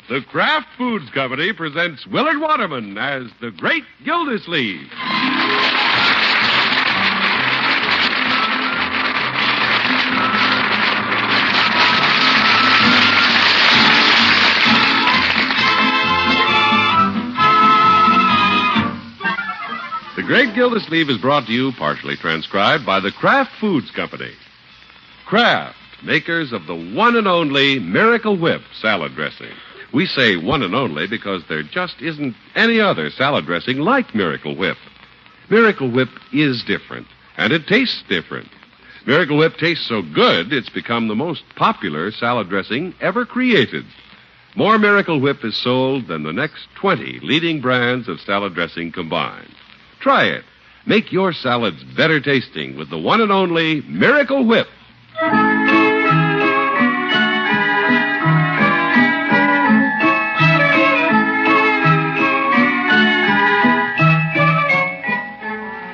The Kraft Foods Company presents Willard Waterman as the Great Gildersleeve. The Great Gildersleeve is brought to you, partially transcribed, by the Kraft Foods Company. Kraft, makers of the one and only Miracle Whip salad dressing. We say one and only because there just isn't any other salad dressing like Miracle Whip. Miracle Whip is different, and it tastes different. Miracle Whip tastes so good, it's become the most popular salad dressing ever created. More Miracle Whip is sold than the next 20 leading brands of salad dressing combined. Try it. Make your salads better tasting with the one and only Miracle Whip.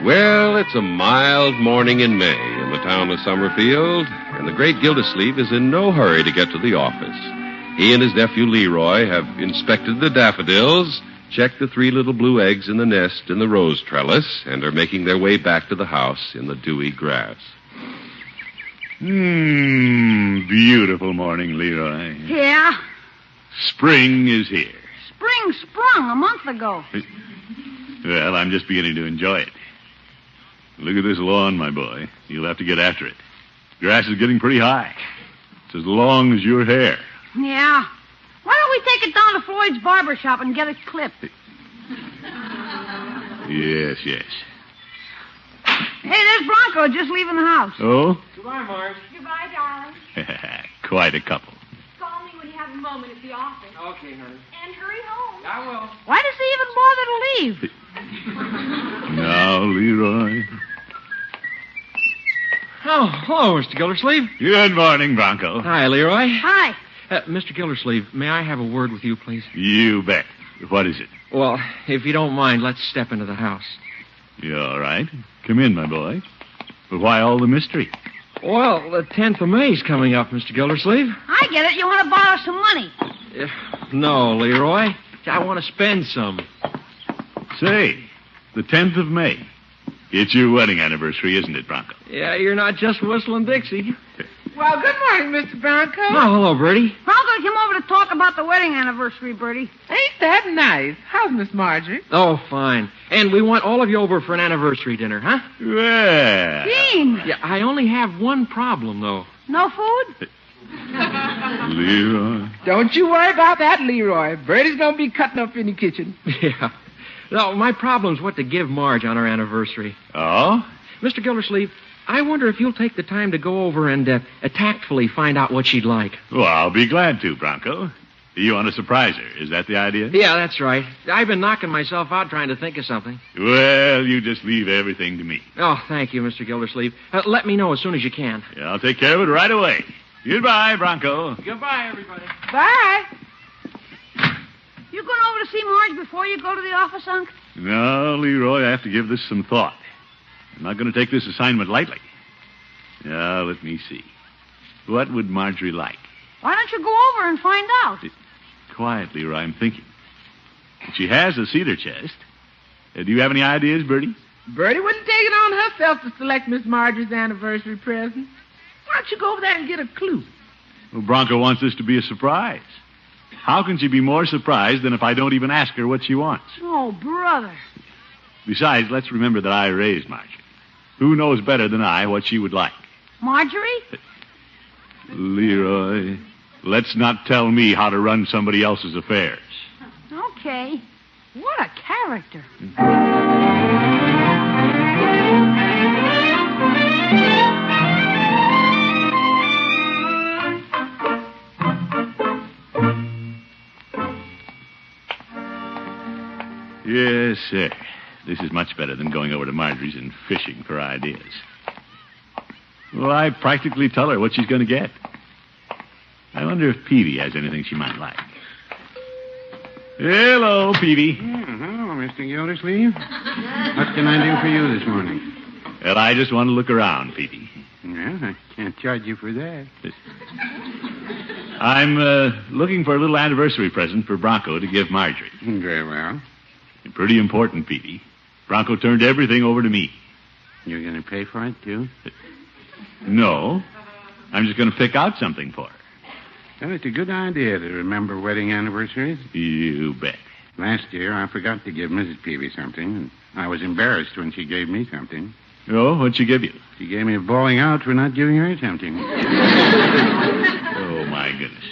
Well, it's a mild morning in May in the town of Summerfield, and the Great Gildersleeve is in no hurry to get to the office. He and his nephew Leroy have inspected the daffodils, checked the 3 little blue eggs in the nest in the rose trellis, and are making their way back to the house in the dewy grass. Beautiful morning, Leroy. Yeah? Spring is here. Spring sprung a month ago. Well, I'm just beginning to enjoy it. Look at this lawn, my boy. You'll have to get after it. Grass is getting pretty high. It's as long as your hair. Yeah. Why don't we take it down to Floyd's barber shop and get it clipped? Yes. Hey, there's Bronco just leaving the house. Oh? Goodbye, Marge. Goodbye, darling. Quite a couple. Call me when you have a moment at the office. Okay, honey. And hurry home. I will. Why does he even bother to leave? Now, Leroy. Oh, hello, Mr. Gildersleeve. Good morning, Bronco. Hi, Leroy. Hi. Mr. Gildersleeve, may I have a word with you, please? You bet. What is it? Well, if you don't mind, let's step into the house. You all right? Come in, my boy. But why all the mystery? Well, the 10th of May's coming up, Mr. Gildersleeve. I get it. You want to borrow some money. No, Leroy. I want to spend some. Say, the 10th of May. It's your wedding anniversary, isn't it, Bronco? Yeah, you're not just whistling Dixie. Well, good morning, Mr. Bronco. Oh, hello, Bertie. Bronco came over to talk about the wedding anniversary, Bertie. Ain't that nice? How's Miss Marjorie? Oh, fine. And we want all of you over for an anniversary dinner, huh? Well. Dean. Yeah, I only have one problem, though. No food? Leroy. Don't you worry about that, Leroy. Bertie's going to be cutting up in the kitchen. Yeah. No, my problem's what to give Marge on our anniversary. Oh? Mr. Gildersleeve, I wonder if you'll take the time to go over and tactfully find out what she'd like. Well, I'll be glad to, Bronco. You want to surprise her. Is that the idea? Yeah, that's right. I've been knocking myself out trying to think of something. Well, you just leave everything to me. Oh, thank you, Mr. Gildersleeve. Let me know as soon as you can. Yeah, I'll take care of it right away. Goodbye, Bronco. Goodbye, everybody. Bye. You going over to see Marge before you go to the office, Unc? No, Leroy, I have to give this some thought. I'm not going to take this assignment lightly. Now, let me see. What would Marjorie like? Why don't you go over and find out? Quiet, Leroy, I'm thinking. She has a cedar chest. Do you have any ideas, Bertie? Bertie wouldn't take it on herself to select Miss Marjorie's anniversary present. Why don't you go over there and get a clue? Well, Bronco wants this to be a surprise. How can she be more surprised than if I don't even ask her what she wants? Oh, brother. Besides, let's remember that I raised Marjorie. Who knows better than I what she would like? Marjorie? Leroy, let's not tell me how to run somebody else's affairs. Okay. What a character. Yes, sir. This is much better than going over to Marjorie's and fishing for ideas. Well, I practically tell her what she's going to get. I wonder if Peavy has anything she might like. Hello, Peavy. Hello, Mr. Gildersleeve. What can I do for you this morning? Well, I just want to look around, Peavy. Well, I can't charge you for that. I'm looking for a little anniversary present for Bronco to give Marjorie. Very well. Pretty important, Petey. Bronco turned everything over to me. You're going to pay for it, too? No. I'm just going to pick out something for her. Well, it's a good idea to remember wedding anniversaries. You bet. Last year, I forgot to give Mrs. Peavy something, and I was embarrassed when she gave me something. Oh, what'd she give you? She gave me a bawling out for not giving her something. Oh, my goodness.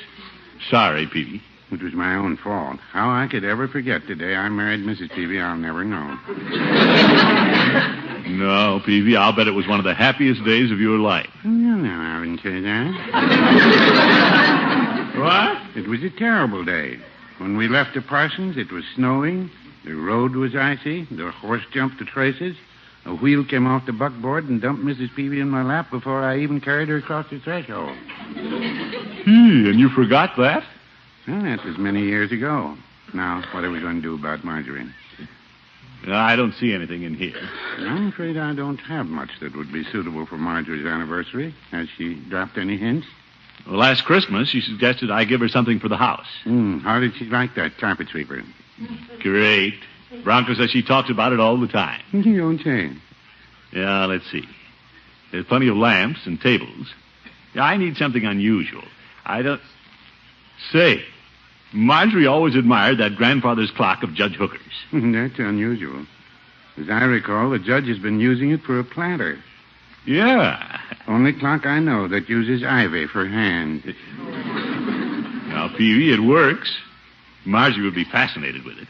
Sorry, Peavy. It was my own fault. How I could ever forget the day I married Mrs. Peavy, I'll never know. No, Peavy, I'll bet it was one of the happiest days of your life. No, I wouldn't say that. What? It was a terrible day. When we left the Parsons, it was snowing, the road was icy, the horse jumped to traces, a wheel came off the buckboard and dumped Mrs. Peavy in my lap before I even carried her across the threshold. And you forgot that? Well, that was many years ago. Now, what are we going to do about Marjorie? I don't see anything in here. I'm afraid I don't have much that would be suitable for Marjorie's anniversary. Has she dropped any hints? Well, last Christmas, she suggested I give her something for the house. How did she like that carpet sweeper? Great. Bronco says she talks about it all the time. You don't say. Yeah, let's see. There's plenty of lamps and tables. Yeah, I need something unusual. I don't... Say, Marjorie always admired that grandfather's clock of Judge Hooker's. That's unusual. As I recall, the judge has been using it for a planter. Yeah. Only clock I know that uses ivy for hands. Now, Peavy, it works. Marjorie would be fascinated with it.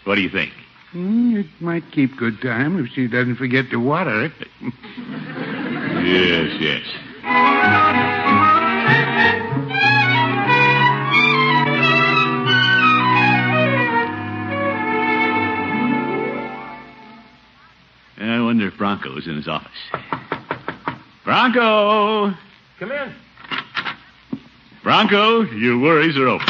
What do you think? It might keep good time if she doesn't forget to water it. Yes. I wonder if Bronco's in his office. Bronco! Come in. Bronco, your worries are over.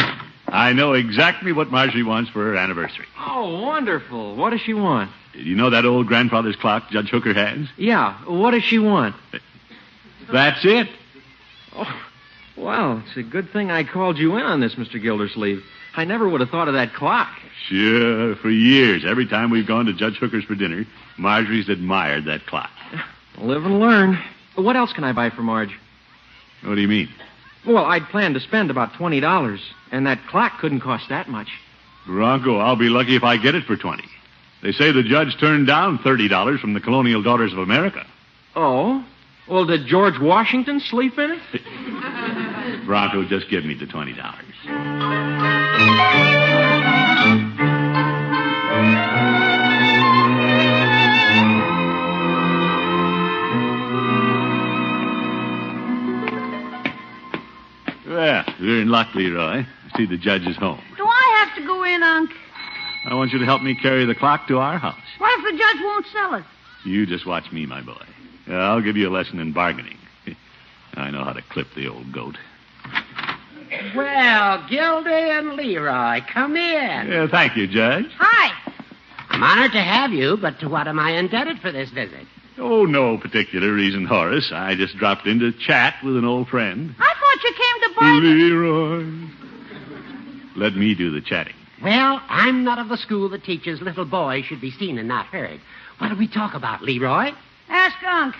I know exactly what Marjorie wants for her anniversary. Oh, wonderful. What does she want? You know that old grandfather's clock Judge Hooker has? Yeah, what does she want? That's it. Oh, well, it's a good thing I called you in on this, Mr. Gildersleeve. I never would have thought of that clock. Sure, for years, every time we've gone to Judge Hooker's for dinner, Marjorie's admired that clock. Live and learn. What else can I buy for Marge? What do you mean? Well, I'd planned to spend about $20, and that clock couldn't cost that much. Bronco, I'll be lucky if I get it for 20. They say the judge turned down $30 from the Colonial Daughters of America. Oh? Well, did George Washington sleep in it? Bronco, just give me the $20. Well, we're in luck, Leroy. I see the judge is home. Do I have to go in, Unc? I want you to help me carry the clock to our house. What if the judge won't sell it? You just watch me, my boy. I'll give you a lesson in bargaining. I know how to clip the old goat. Well, Gildy and Leroy, come in. Yeah, thank you, Judge. Hi. I'm honored to have you, but to what am I indebted for this visit? Oh, no particular reason, Horace. I just dropped in to chat with an old friend. I thought you came to bargain. Leroy. Let me do the chatting. Well, I'm not of the school that teaches little boys should be seen and not heard. What do we talk about, Leroy? Ask Unc.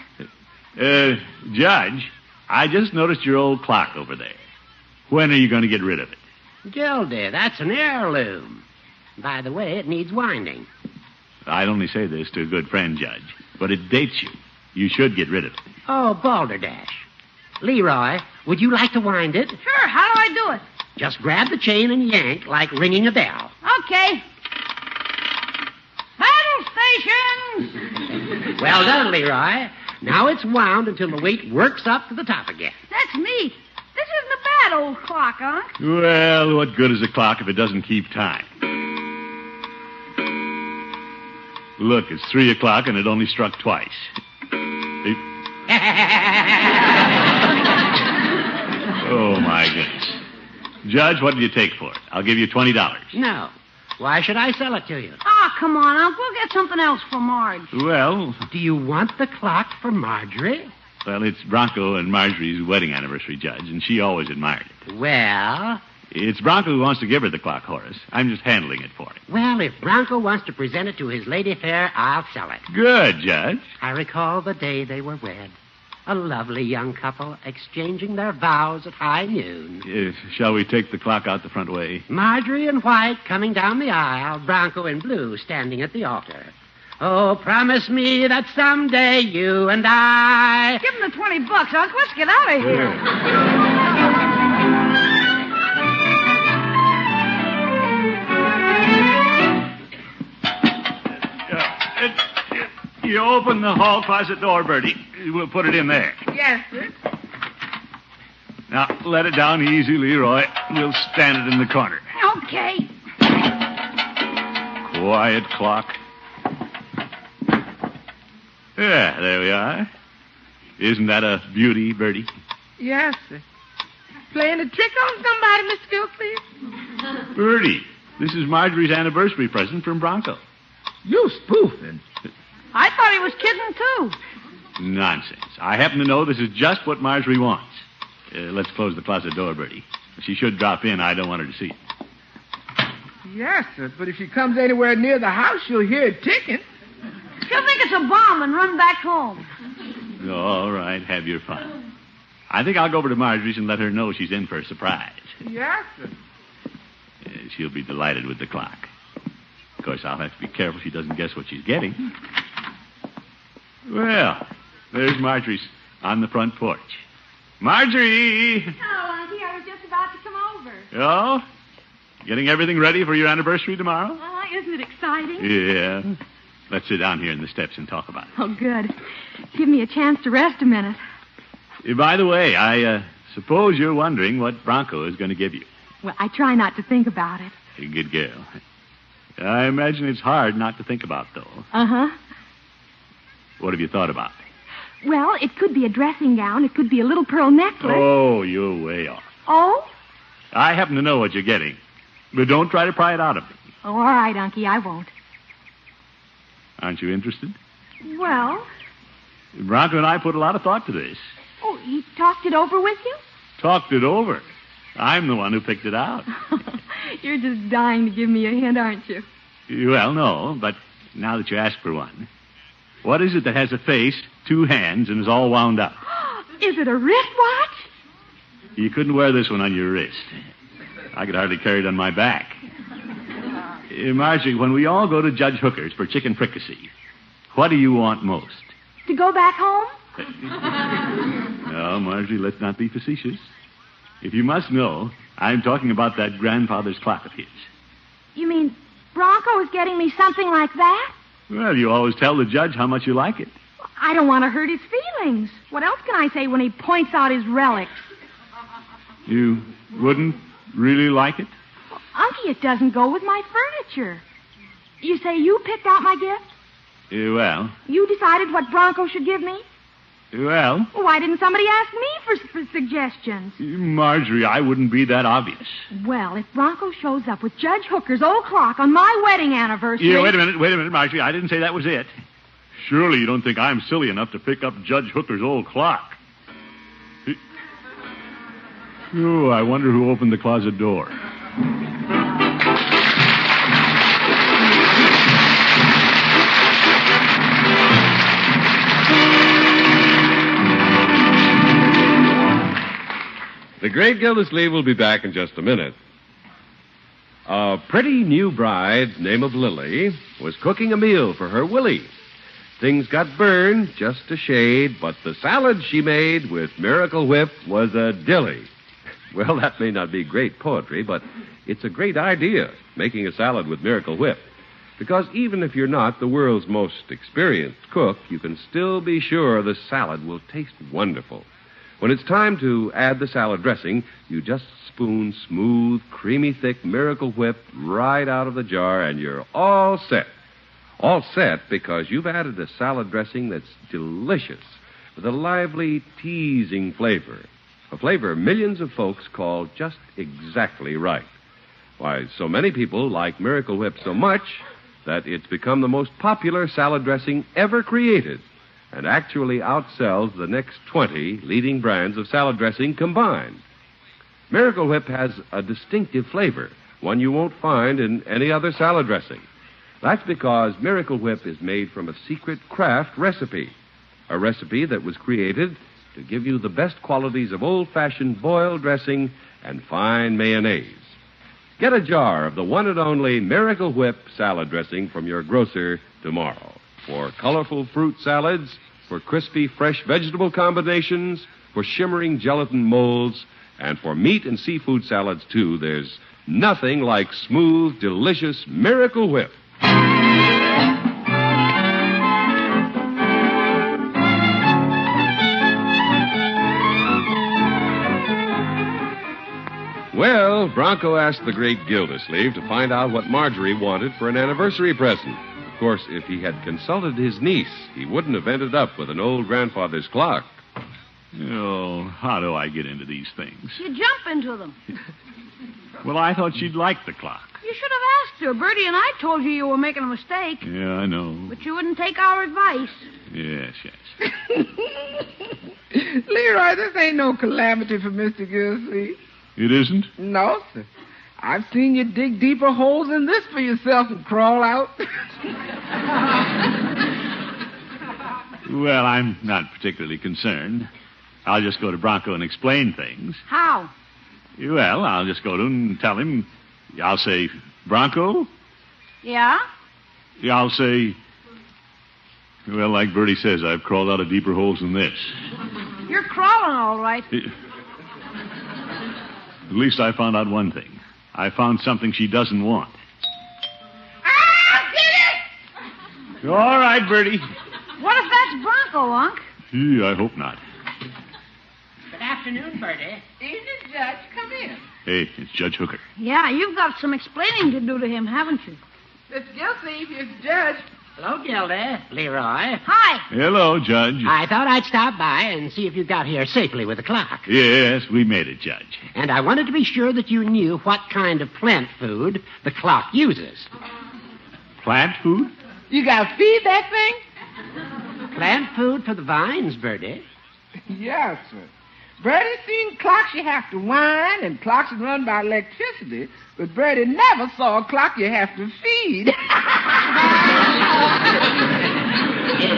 Judge, I just noticed your old clock over there. When are you going to get rid of it? Gildy, that's an heirloom. By the way, it needs winding. I'd only say this to a good friend, Judge, but it dates you. You should get rid of it. Oh, balderdash. Leroy, would you like to wind it? Sure, how do I do it? Just grab the chain and yank like ringing a bell. Okay. Battle stations! Well done, Leroy. Now it's wound until the weight works up to the top again. That's neat. This isn't a bad old clock, Unc. Well, what good is a clock if it doesn't keep time? Look, it's 3 o'clock and it only struck twice. Oh, my goodness. Judge, what do you take for it? I'll give you $20. No. Why should I sell it to you? Oh, come on, Unc. We'll get something else for Marge. Well, Do you want the clock for Marjorie? Well, it's Bronco and Marjorie's wedding anniversary, Judge, and she always admired it. Well, It's Bronco who wants to give her the clock, Horace. I'm just handling it for him. well, if Bronco wants to present it to his lady fair, I'll sell it. Good, Judge. I recall the day they were wed. A lovely young couple exchanging their vows at high noon. Shall we take the clock out the front way? Marjorie in white coming down the aisle, Bronco in blue standing at the altar. Oh, promise me that someday you and I... Give him the $20, Uncle. Let's get out of here. You open the hall closet door, Bertie. We'll put it in there. Yes, sir. Now, let it down easy, Leroy. We'll stand it in the corner. Okay. Quiet clock. Yeah, there we are. Isn't that a beauty, Bertie? Yes, sir. Playing a trick on somebody, Mr. Gildersleeve? Bertie, this is Marjorie's anniversary present from Bronco. You spoofing. I thought he was kidding, too. Nonsense. I happen to know this is just what Marjorie wants. Let's close the closet door, Bertie. If she should drop in, I don't want her to see it. Yes, sir. But if she comes anywhere near the house, she'll hear it ticking. She'll think it's a bomb and run back home. All right, have your fun. I think I'll go over to Marjorie's and let her know she's in for a surprise. Yes, sir. She'll be delighted with the clock. Of course, I'll have to be careful she doesn't guess what she's getting. Well, there's Marjorie's on the front porch. Marjorie! Hello, Auntie. I was just about to come over. Oh? Getting everything ready for your anniversary tomorrow? Isn't it exciting? Yeah. Let's sit down here in the steps and talk about it. Oh, good. Give me a chance to rest a minute. By the way, I suppose you're wondering what Bronco is going to give you. Well, I try not to think about it. A good girl. I imagine it's hard not to think about, though. Uh-huh. What have you thought about? Well, it could be a dressing gown. It could be a little pearl necklace. Oh, you're way off. Oh? I happen to know what you're getting. But don't try to pry it out of me. Oh, all right, Unky. I won't. Aren't you interested? Well? Bronco and I put a lot of thought to this. Oh, he talked it over with you? Talked it over. I'm the one who picked it out. You're just dying to give me a hint, aren't you? Well, no, but now that you ask for one. What is it that has a face, two hands, and is all wound up? Is it a wristwatch? You couldn't wear this one on your wrist. I could hardly carry it on my back. Marjorie, when we all go to Judge Hooker's for chicken fricassee, what do you want most? To go back home? No, Marjorie, let's not be facetious. If you must know, I'm talking about that grandfather's clock of his. You mean Bronco is getting me something like that? Well, you always tell the judge how much you like it. I don't want to hurt his feelings. What else can I say when he points out his relics? You wouldn't really like it? Unky, it doesn't go with my furniture. You say you picked out my gift? Well, You decided what Bronco should give me? well, Why didn't somebody ask me for suggestions? Marjorie, I wouldn't be that obvious. Well, if Bronco shows up with Judge Hooker's old clock on my wedding anniversary... Yeah, wait a minute, Marjorie. I didn't say that was it. Surely you don't think I'm silly enough to pick up Judge Hooker's old clock. Oh, I wonder who opened the closet door. The great Gildersleeve will be back in just a minute. A pretty new bride, name of Lily, was cooking a meal for her Willie. Things got burned just a shade, but the salad she made with Miracle Whip was a dilly. Well, that may not be great poetry, but it's a great idea, making a salad with Miracle Whip. Because even if you're not the world's most experienced cook, you can still be sure the salad will taste wonderful. When it's time to add the salad dressing, you just spoon smooth, creamy, thick Miracle Whip right out of the jar, and you're all set. All set because you've added a salad dressing that's delicious with a lively, teasing flavor. A flavor millions of folks call just exactly right. Why, so many people like Miracle Whip so much that it's become the most popular salad dressing ever created. and actually outsells the next 20 leading brands of salad dressing combined. Miracle Whip has a distinctive flavor, one you won't find in any other salad dressing. That's because Miracle Whip is made from a secret Kraft recipe, a recipe that was created to give you the best qualities of old-fashioned boiled dressing and fine mayonnaise. Get a jar of the one and only Miracle Whip salad dressing from your grocer tomorrow. For colorful fruit salads, for crispy, fresh vegetable combinations, for shimmering gelatin molds, and for meat and seafood salads, too, there's nothing like smooth, delicious Miracle Whip. Well, Bronco asked the great Gildersleeve to find out what Marjorie wanted for an anniversary present. Of course, if he had consulted his niece, he wouldn't have ended up with an old grandfather's clock. Oh, how do I get into these things? You jump into them. Well, I thought she'd like the clock. You should have asked her. Bertie and I told you were making a mistake. Yeah, I know. But you wouldn't take our advice. Yes. Leroy, this ain't no calamity for Mr. Gildersleeve. It isn't? No, sir. I've seen you dig deeper holes than this for yourself and crawl out. Well, I'm not particularly concerned. I'll just go to Bronco and explain things. How? Well, I'll just go to him and tell him. I'll say, Bronco? Yeah? I'll say, well, like Bertie says, I've crawled out of deeper holes than this. You're crawling all right. At least I found out one thing. I found something she doesn't want. Ah, get it! All right, Bertie. What if that's Bronco, Unc? I hope not. Good afternoon, Bertie. Evening, Judge. Come in. Hey, it's Judge Hooker. Yeah, you've got some explaining to do to him, haven't you? Mr. Gildersleeve, here's the judge. Hello, Gildy. Leroy. Hi. Hello, Judge. I thought I'd stop by and see if you got here safely with the clock. Yes, we made it, Judge. And I wanted to be sure that you knew what kind of plant food the clock uses. Plant food? You gotta feed that thing? Plant food for the vines, Bertie. Yes, sir. Bertie's seen clocks you have to wind and clocks that run by electricity, but Bertie never saw a clock you have to feed. It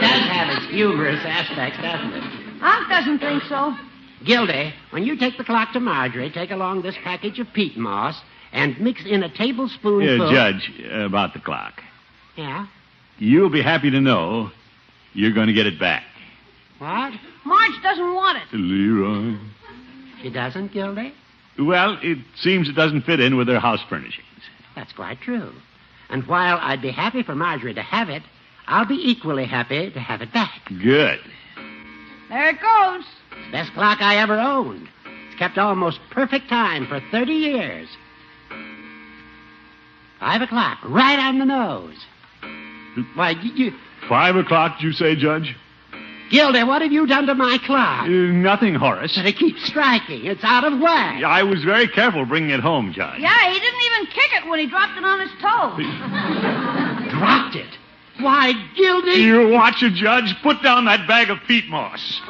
does have its humorous aspects, doesn't it? Unc doesn't think so. Gildy, when you take the clock to Marjorie, take along this package of peat moss and mix in a tablespoonful... Judge, about the clock. Yeah? You'll be happy to know you're going to get it back. What? Marge doesn't want it. Leroy. She doesn't, Gildy? Well, it seems it doesn't fit in with her house furnishings. That's quite true. And while I'd be happy for Marjorie to have it, I'll be equally happy to have it back. Good. There it goes. It's the best clock I ever owned. It's kept almost perfect time for 30 years. 5 o'clock, right on the nose. Why, you... 5 o'clock, did you say, Judge? Gildy, what have you done to my clock? Nothing, Horace. But it keeps striking. It's out of whack. I was very careful bringing it home, Judge. Yeah, he didn't even kick it when he dropped it on his toe. Dropped it. Why, Gildy... You watch it, Judge. Put down that bag of peat moss.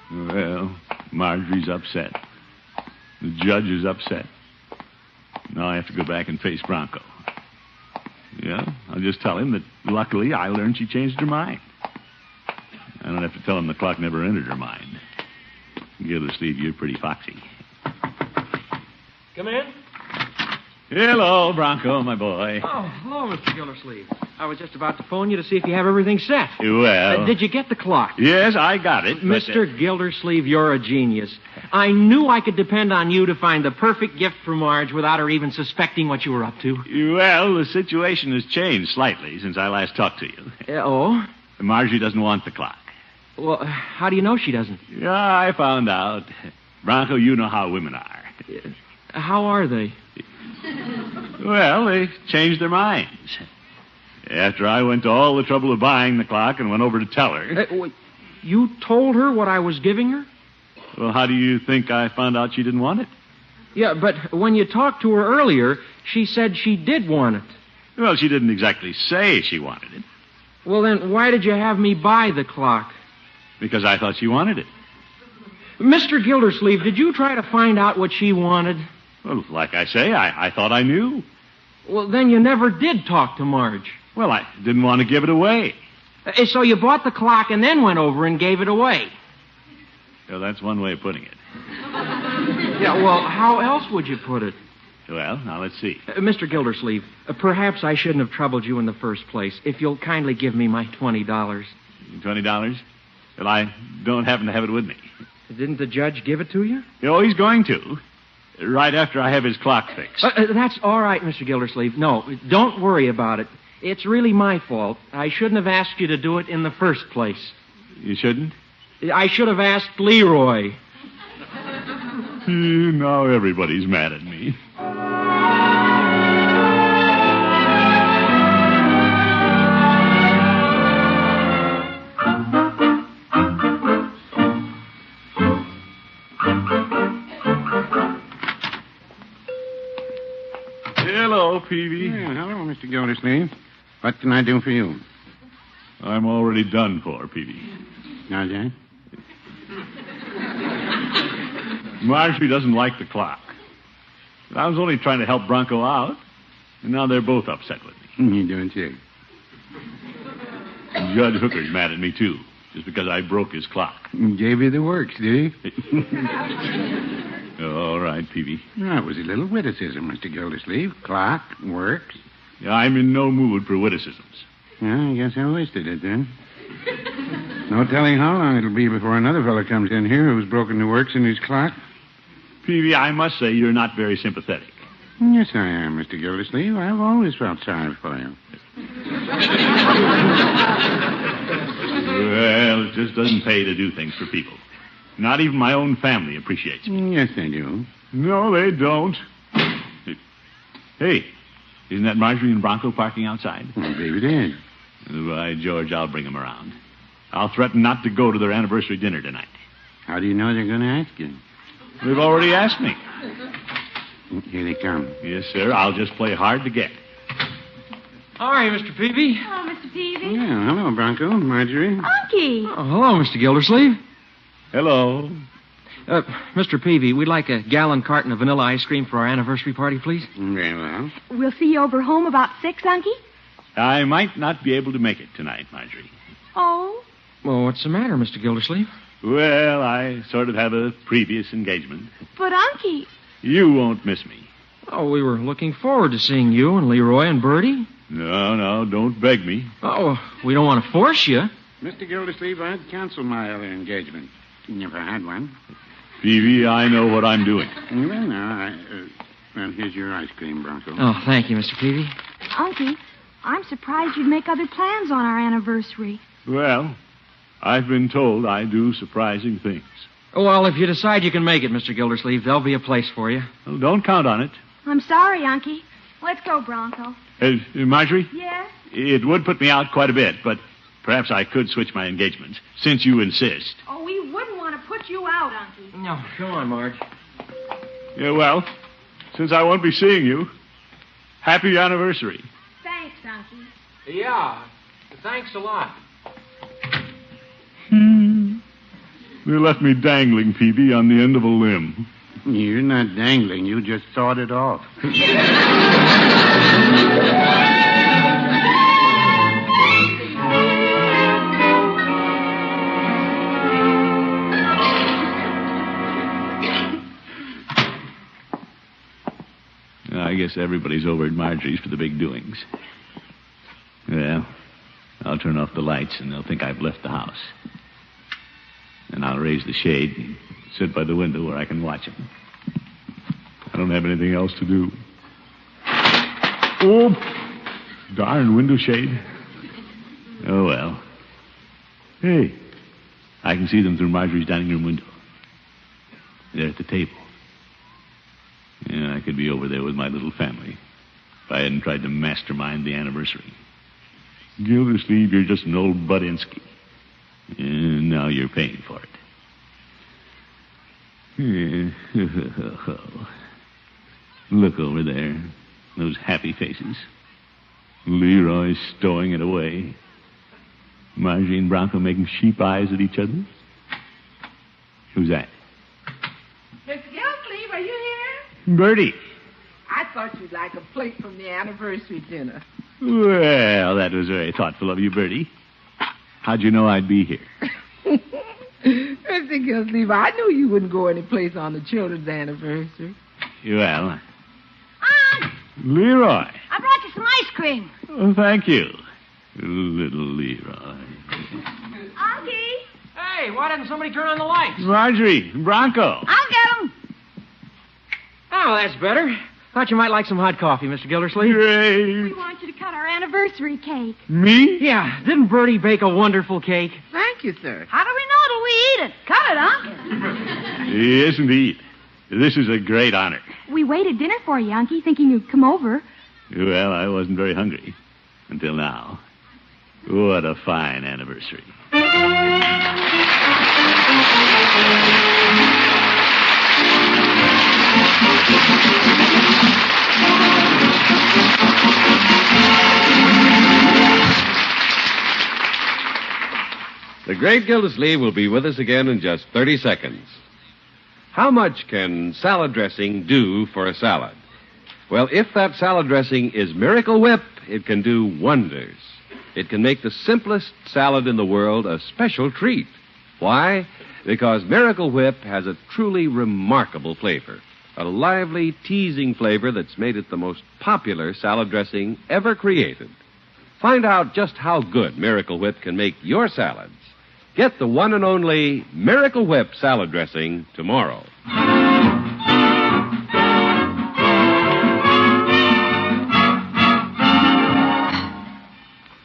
Well, Marjorie's upset. The judge is upset. Now I have to go back and face Bronco. Yeah, I'll just tell him that luckily I learned she changed her mind. I don't have to tell him the clock never entered her mind. Gildersleeve, you're pretty foxy. Come in. Hello, Bronco, my boy. Oh, hello, Mr. Gildersleeve. I was just about to phone you to see if you have everything set. Well... Did you get the clock? Yes, I got it. Mr. Gildersleeve, you're a genius. I knew I could depend on you to find the perfect gift for Marge without her even suspecting what you were up to. Well, the situation has changed slightly since I last talked to you. Oh? Marjorie doesn't want the clock. Well, how do you know she doesn't? Yeah, I found out. Bronco, you know how women are. How are they? Well, they changed their minds. After I went to all the trouble of buying the clock and went over to tell her. You told her what I was giving her? Well, how do you think I found out she didn't want it? Yeah, but when you talked to her earlier, she said she did want it. Well, she didn't exactly say she wanted it. Well, then why did you have me buy the clock? Because I thought she wanted it. Mr. Gildersleeve, did you try to find out what she wanted? Well, like I say, I thought I knew. Well, then you never did talk to Marge. Well, I didn't want to give it away. So you bought the clock and then went over and gave it away. Well, that's one way of putting it. Yeah, well, how else would you put it? Well, now let's see. Mr. Gildersleeve, perhaps I shouldn't have troubled you in the first place. If you'll kindly give me my $20. $20? Well, I don't happen to have it with me. Didn't the judge give it to you? Oh, he's going to. Right after I have his clock fixed. That's all right, Mr. Gildersleeve. No, don't worry about it. It's really my fault. I shouldn't have asked you to do it in the first place. You shouldn't? I should have asked Leroy. Now everybody's mad at me. Hello, Peavy. Yeah, hello, Mr. Gildersleeve. What can I do for you? I'm already done for, Peavy. Now, Jack? Marjorie doesn't like the clock. I was only trying to help Bronco out, and now they're both upset with me. You don't say. Judge Hooker's mad at me, too, just because I broke his clock. Gave you the works, did he? All right, Peavy. That was a little witticism, Mr. Gildersleeve. Clock, works. I'm in no mood for witticisms. Yeah, I guess I wasted it then. No telling how long it'll be before another fellow comes in here who's broken the works in his clock. Peavy, I must say you're not very sympathetic. Yes, I am, Mr. Gildersleeve. I've always felt sorry for you. Well, it just doesn't pay to do things for people. Not even my own family appreciates me. Yes, they do. No, they don't. Hey, isn't that Marjorie and Bronco parking outside? Well, maybe it is. By George, I'll bring them around. I'll threaten not to go to their anniversary dinner tonight. How do you know they're going to ask you? They've already asked me. Here they come. Yes, sir. I'll just play hard to get. All right, Mr. Peavy. Hello, Mr. Peavy. Yeah, hello, Bronco, Marjorie. Unky. Oh, hello, Mr. Gildersleeve. Hello. Mr. Peavy, we'd like a gallon carton of vanilla ice cream for our anniversary party, please. Very well. We'll see you over home about 6, Unky. I might not be able to make it tonight, Marjorie. Oh? Well, what's the matter, Mr. Gildersleeve? Well, I sort of have a previous engagement. But, Unky. You won't miss me. Oh, we were looking forward to seeing you and Leroy and Bertie. No, don't beg me. Oh, we don't want to force you. Mr. Gildersleeve, I'd cancel my other engagement. Never had one. Peavy, I know what I'm doing. Well, now, well, here's your ice cream, Bronco. Oh, thank you, Mr. Peavy. Unky, I'm surprised you'd make other plans on our anniversary. Well, I've been told I do surprising things. Oh, well, if you decide you can make it, Mr. Gildersleeve, there'll be a place for you. Well, don't count on it. I'm sorry, Unky. Let's go, Bronco. Marjorie? Yes? It would put me out quite a bit, but perhaps I could switch my engagements, since you insist. Oh, we wouldn't want to put you out, Unky. No, come on, Marge. Yeah, well, since I won't be seeing you, happy anniversary. Thanks, Unky. Yeah, thanks a lot. They left me dangling, Peavy, on the end of a limb. You're not dangling. You just sawed it off. I guess everybody's over at Marjorie's for the big doings. Well, I'll turn off the lights and they'll think I've left the house. And I'll raise the shade and sit by the window where I can watch them. I don't have anything else to do. Oh, darn window shade. Oh, well. Hey, I can see them through Marjorie's dining room window. They're at the table. Yeah, I could be over there with my little family if I hadn't tried to mastermind the anniversary. Gildersleeve, you're just an old Budinsky. And now you're paying for it. Look over there. Those happy faces. Leroy stowing it away. Marjorie and Bronco making sheep eyes at each other. Who's that? Mr. Gildersleeve, are you here? Bertie. I thought you'd like a plate from the anniversary dinner. Well, that was very thoughtful of you, Bertie. How'd you know I'd be here? Mr. Gildersleeve, I knew you wouldn't go any place on the children's anniversary. Well, Aunt, Leroy. I brought you some ice cream. Oh, thank you. Little Leroy. Unky, Hey, why didn't somebody turn on the lights? Marjorie, Bronco. I'll get 'em. Oh, that's better. Thought you might like some hot coffee, Mr. Gildersleeve. We want you to cut our anniversary cake. Me? Yeah, didn't Bertie bake a wonderful cake? Thank you, sir. How do we know till we eat it? Cut it, huh? Yes, indeed. This is a great honor. We waited dinner for you, Unky, thinking you'd come over. Well, I wasn't very hungry until now. What a fine anniversary. The great Gildersleeve will be with us again in just 30 seconds. How much can salad dressing do for a salad? Well, if that salad dressing is Miracle Whip, it can do wonders. It can make the simplest salad in the world a special treat. Why? Because Miracle Whip has a truly remarkable flavor. A lively, teasing flavor that's made it the most popular salad dressing ever created. Find out just how good Miracle Whip can make your salads. Get the one and only Miracle Whip salad dressing tomorrow.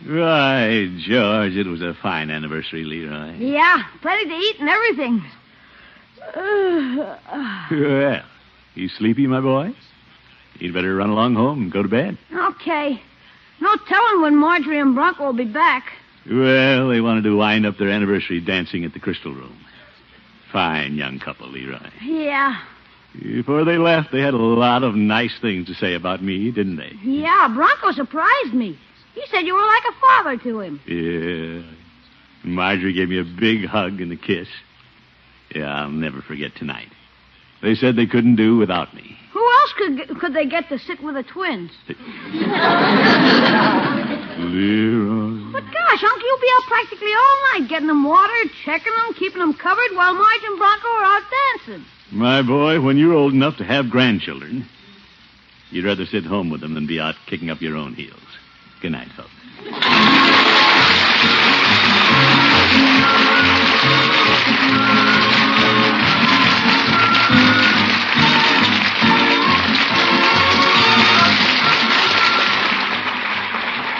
Right, George, it was a fine anniversary, Leroy. Yeah, plenty to eat and everything. Well, you sleepy, my boy? You'd better run along home and go to bed. Okay. No telling when Marjorie and Bronco will be back. Well, they wanted to wind up their anniversary dancing at the Crystal Room. Fine young couple, Leroy. Yeah. Before they left, they had a lot of nice things to say about me, didn't they? Yeah, Bronco surprised me. He said you were like a father to him. Yeah. Marjorie gave me a big hug and a kiss. Yeah, I'll never forget tonight. They said they couldn't do without me. Who else could they get to sit with the twins? Leroy. But gosh, Uncle, you'll be out practically all night getting them watered, checking them, keeping them covered while Marge and Bronco are out dancing. My boy, when you're old enough to have grandchildren, you'd rather sit home with them than be out kicking up your own heels. Good night, folks.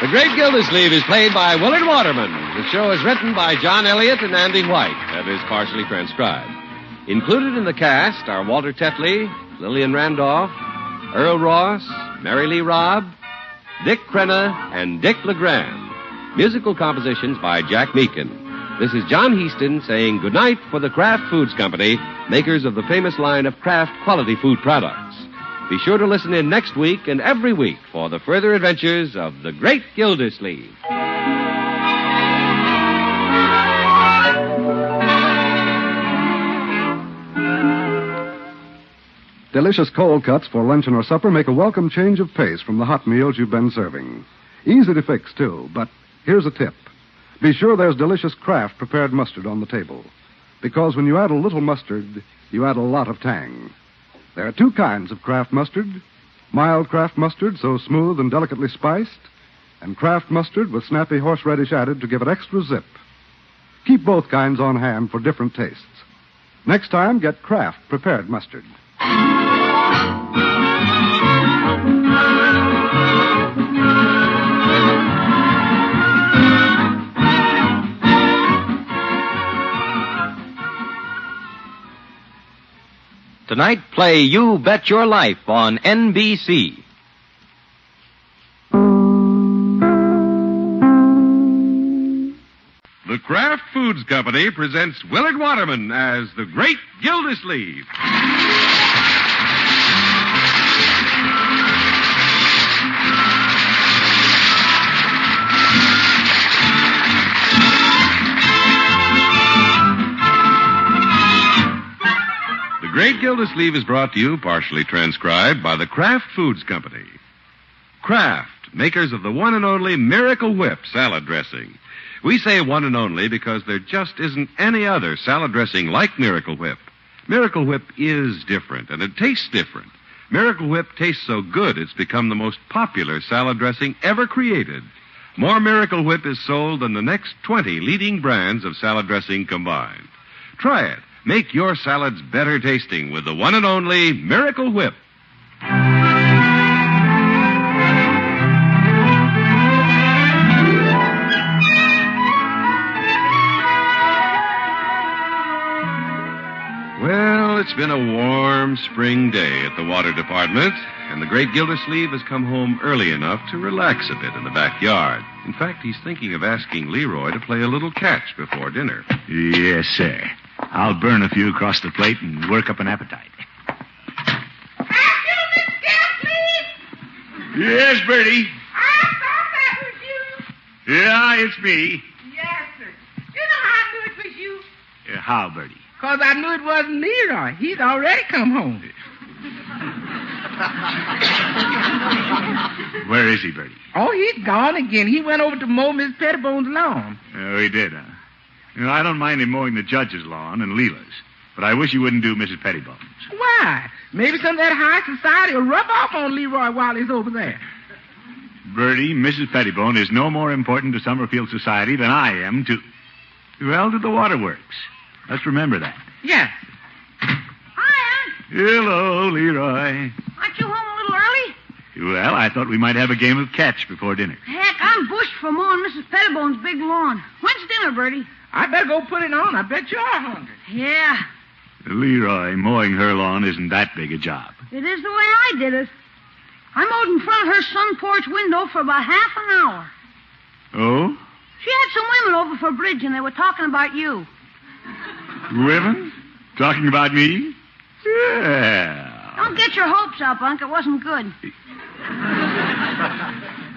The Great Gildersleeve is played by Willard Waterman. The show is written by John Elliott and Andy White and is partially transcribed. Included in the cast are Walter Tetley, Lillian Randolph, Earl Ross, Mary Lee Robb, Dick Crenna, and Dick LeGrand. Musical compositions by Jack Meakin. This is John Heaston saying goodnight for the Kraft Foods Company, makers of the famous line of Kraft quality food products. Be sure to listen in next week and every week for the further adventures of the Great Gildersleeve. Delicious cold cuts for luncheon or supper make a welcome change of pace from the hot meals you've been serving. Easy to fix, too, but here's a tip. Be sure there's delicious Kraft prepared mustard on the table. Because when you add a little mustard, you add a lot of tang. There are two kinds of Kraft mustard. Mild Kraft mustard, so smooth and delicately spiced, and Kraft mustard with snappy horseradish added to give it extra zip. Keep both kinds on hand for different tastes. Next time, get Kraft prepared mustard. Tonight, play You Bet Your Life on NBC. Kraft Foods Company presents Willard Waterman as the Great Gildersleeve. The Great Gildersleeve is brought to you, partially transcribed, by the Kraft Foods Company. Kraft, makers of the one and only Miracle Whip salad dressing. We say one and only because there just isn't any other salad dressing like Miracle Whip. Miracle Whip is different, and it tastes different. Miracle Whip tastes so good it's become the most popular salad dressing ever created. More Miracle Whip is sold than the next 20 leading brands of salad dressing combined. Try it. Make your salads better tasting with the one and only Miracle Whip. Well, it's been a warm spring day at the water department, and the Great Gildersleeve has come home early enough to relax a bit in the backyard. In fact, he's thinking of asking Leroy to play a little catch before dinner. Yes, sir. I'll burn a few across the plate and work up an appetite. Yes, Bertie. I thought that was you. Yeah, it's me. Yes, sir. You know how I knew it was you? How, Bertie? Because I knew it wasn't Leroy. He's already come home. Where is he, Bertie? Oh, he's gone again. He went over to mow Miss Pettibone's lawn. Oh, he did, huh? You know, I don't mind him mowing the judge's lawn and Leela's, but I wish he wouldn't do Mrs. Pettibone's. Why? Maybe some of that high society will rub off on Leroy while he's over there. Bertie, Mrs. Pettibone is no more important to Summerfield society than I am to the waterworks. Let's remember that. Yes. Hiya. Hello, Leroy. Aren't you home a little early? Well, I thought we might have a game of catch before dinner. Heck, I'm bushed for mowing Mrs. Pettibone's big lawn. When's dinner, Bertie? I better go put it on. I bet you are hungry. Yeah, Leroy, mowing her lawn isn't that big a job. it is the way I did it. I mowed in front of her sun porch window for about half an hour. Oh? She had some women over for bridge, and they were talking about you. Women? Talking about me? Yeah. Don't get your hopes up, Unc. It wasn't good.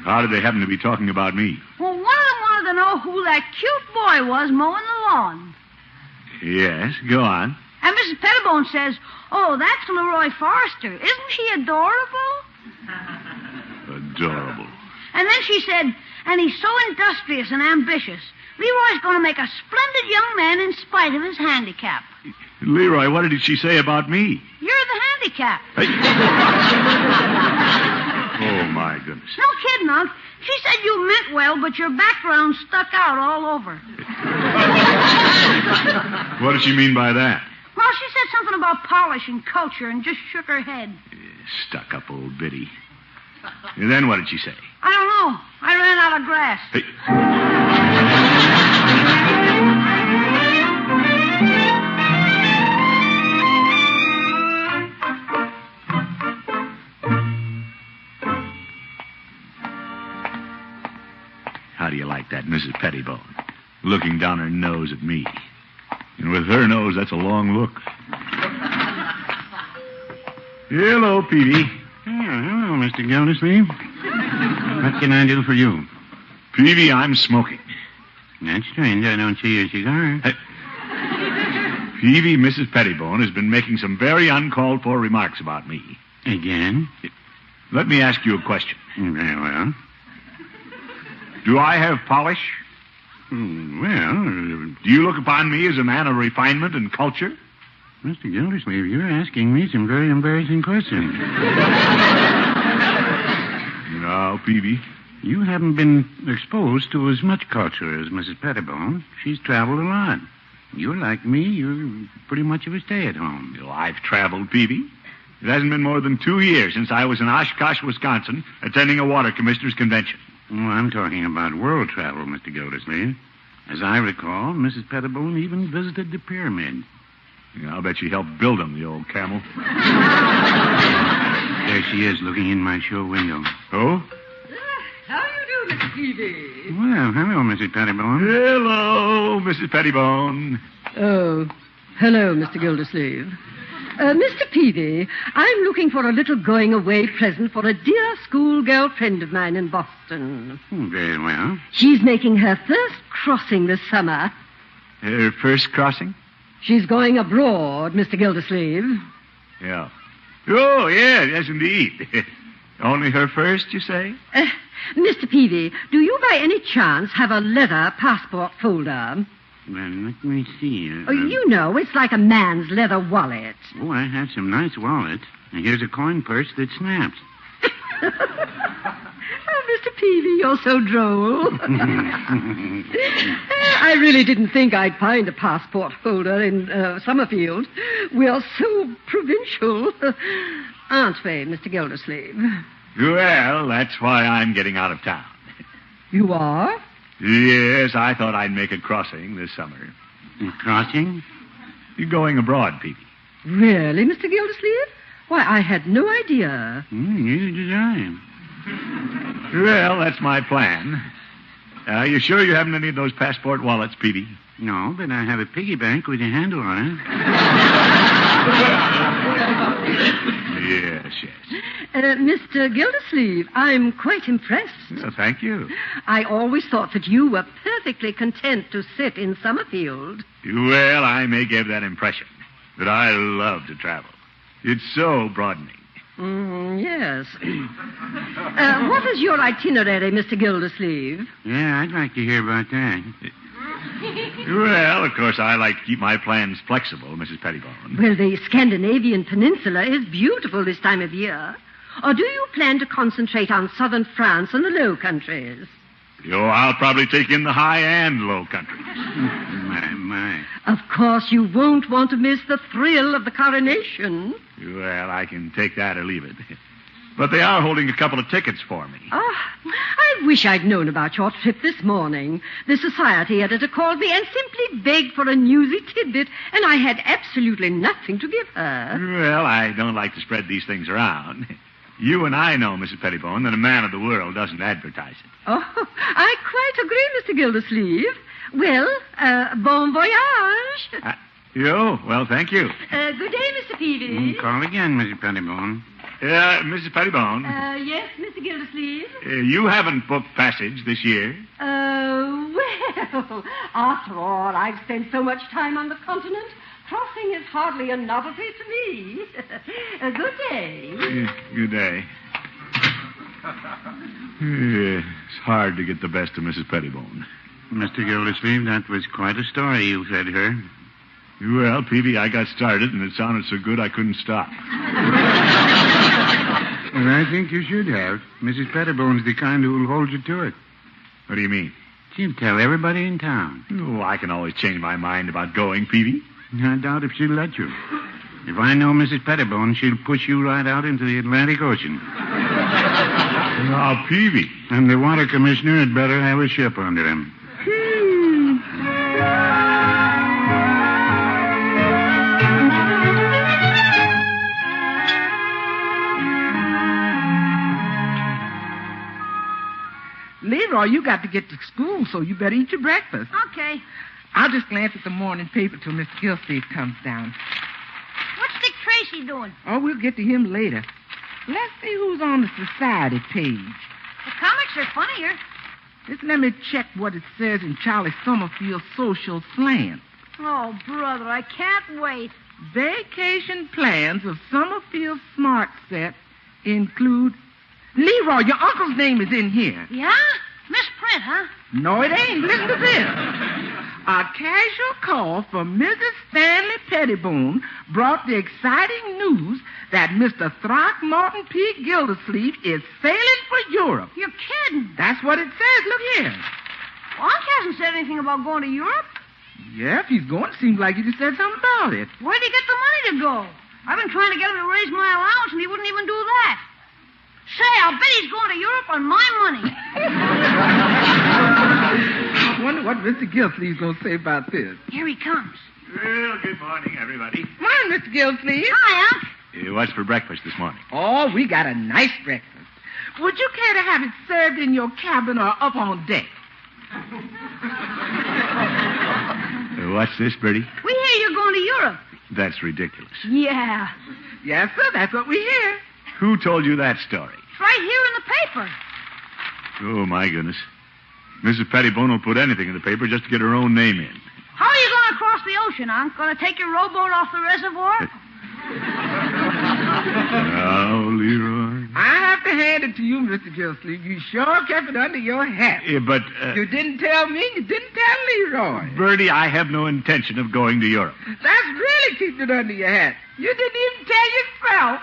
How did they happen to be talking about me? Well, one of them wanted to know who that cute boy was mowing the lawn. Yes, go on. And Mrs. Pettibone says, "Oh, that's Leroy Forrester. Isn't he adorable?" Adorable. And then she said, "And he's so industrious and ambitious. Leroy's going to make a splendid young man in spite of his handicap." Leroy, what did she say about me? You're the handicap. Hey. Oh, my goodness. No kidding, Unc. She said you meant well, but your background stuck out all over. What did she mean by that? Well, she said something about polish and culture and just shook her head. Stuck-up old biddy. And then what did she say? I don't know. I ran out of grass. Hey. How do you like that, Mrs. Pettibone? Looking down her nose at me. And with her nose, that's a long look. Hello, Petey. Hello, Mr. Gildersleeve. What can I do for you? Peavy, I'm smoking. That's strange. I don't see your cigar. Peavy, Mrs. Pettibone has been making some very uncalled for remarks about me. Again? Let me ask you a question. Very well. Do I have polish? Well, Do you look upon me as a man of refinement and culture? Mr. Gildersleeve, you're asking me some very embarrassing questions. No, Peavy. You haven't been exposed to as much culture as Mrs. Pettibone. She's traveled a lot. You're like me. You're pretty much of a stay-at-home. Well, I've traveled, Peavy. It hasn't been more than 2 years since I was in Oshkosh, Wisconsin, attending a water commissioners' convention. Oh, I'm talking about world travel, Mr. Gildersleeve. As I recall, Mrs. Pettibone even visited the pyramid. Yeah, I'll bet she helped build them, the old camel. There she is, looking in my show window. Oh? How do you do, Mr. Peavy. Well, hello, Mrs. Pettibone. Hello, Mrs. Pettibone. Oh, hello, Mr. Gildersleeve. Mr. Peavy, I'm looking for a little going-away present for a dear schoolgirl friend of mine in Boston. Very well. She's making her first crossing this summer. Her first crossing? She's going abroad, Mr. Gildersleeve. Yeah. Oh, yes, indeed. Only her first, you say? Mr. Peavy, do you by any chance have a leather passport folder? Well, let me see. You know, it's like a man's leather wallet. Oh, I have some nice wallets. And here's a coin purse that snaps. Oh, Mr. Peavy, you're so droll. I really didn't think I'd find a passport holder in Summerfield. We are so provincial. Aren't we, Mr. Gildersleeve? Well, that's why I'm getting out of town. You are? Yes, I thought I'd make a crossing this summer. A crossing? You're going abroad, Peavy. Really, Mr. Gildersleeve? Why, I had no idea. Neither did I. Well, that's my plan. You sure you haven't any of those passport wallets, Peavy? No, but I have a piggy bank with a handle on it. Yes. Mr. Gildersleeve, I'm quite impressed. Well, thank you. I always thought that you were perfectly content to sit in Summerfield. Well, I may give that impression, but I love to travel. It's so broadening. Yes. What is your itinerary, Mr. Gildersleeve? Yeah, I'd like to hear about that. Well, of course, I like to keep my plans flexible, Mrs. Pettibone. Well, the Scandinavian peninsula is beautiful this time of year. Or do you plan to concentrate on southern France and the Low Countries? I'll probably take in the high and low countries. My. Of course, you won't want to miss the thrill of the coronation. Well, I can take that or leave it. But they are holding a couple of tickets for me. Oh, I wish I'd known about your trip this morning. The society editor called me and simply begged for a newsy tidbit, and I had absolutely nothing to give her. Well, I don't like to spread these things around. You and I know, Mrs. Pettibone, that a man of the world doesn't advertise it. Oh, I quite agree, Mr. Gildersleeve. Well, bon voyage. Well, thank you. Good day, Mr. Peavy. Call again, Mrs. Pettibone. Mrs. Pettibone. Yes, Mr. Gildersleeve? You haven't booked passage this year. Well, after all, I've spent so much time on the continent. Crossing is hardly a novelty to me. Good day. Good day. It's hard to get the best of Mrs. Pettibone. Mr. Gildersleeve, that was quite a story you fed her. Well, Peavy, I got started, and it sounded so good I couldn't stop. Well, I think you should have. Mrs. Pettibone's the kind who'll hold you to it. What do you mean? She'll tell everybody in town. Oh, I can always change my mind about going, Peavy. I doubt if she'll let you. If I know Mrs. Pettibone, she'll push you right out into the Atlantic Ocean. Now, Peavy. And the water commissioner had better have a ship under him. Leroy, you got to get to school, so you better eat your breakfast. Okay. I'll just glance at the morning paper till Mr. Gildersleeve comes down. What's Dick Tracy doing? Oh, we'll get to him later. Let's see who's on the society page. The comics are funnier. Just let me check what it says in Charlie Summerfield's social slant. Oh, brother, I can't wait. Vacation plans of Summerfield Smart Set include... Leroy, your uncle's name is in here. Yeah? Misprint, huh? No, it ain't. Listen to this. A casual call from Mrs. Stanley Pettibone brought the exciting news that Mr. Throckmorton P. Gildersleeve is sailing for Europe. You're kidding. That's what it says. Look here. Well, Unc hasn't said anything about going to Europe. Yeah, if he's going, it seems like he just said something about it. Where'd he get the money to go? I've been trying to get him to raise my allowance, and he wouldn't even do that. Say, I'll bet he's going to Europe on my money. I wonder what Mr. Gildersleeve's going to say about this. Here he comes. Well, good morning, everybody. Morning, Mr. Gildersleeve. Hi, Unc. What's for breakfast this morning? Oh, we got a nice breakfast. Would you care to have it served in your cabin or up on deck? What's this, Bertie? We hear you're going to Europe. That's ridiculous. Yeah. Yes, sir, that's what we hear. Who told you that story? It's right here in the paper. Oh, my goodness. Mrs. Pettibone will put anything in the paper just to get her own name in. How are you going to cross the ocean, Unc? Going to take your rowboat off the reservoir? Oh, Leroy. I have to hand it to you, Mr. Gildersleeve. You sure kept it under your hat. Yeah, but... You didn't tell me, you didn't tell Leroy. Bertie, I have no intention of going to Europe. That's really keeping it under your hat. You didn't even tell yourself.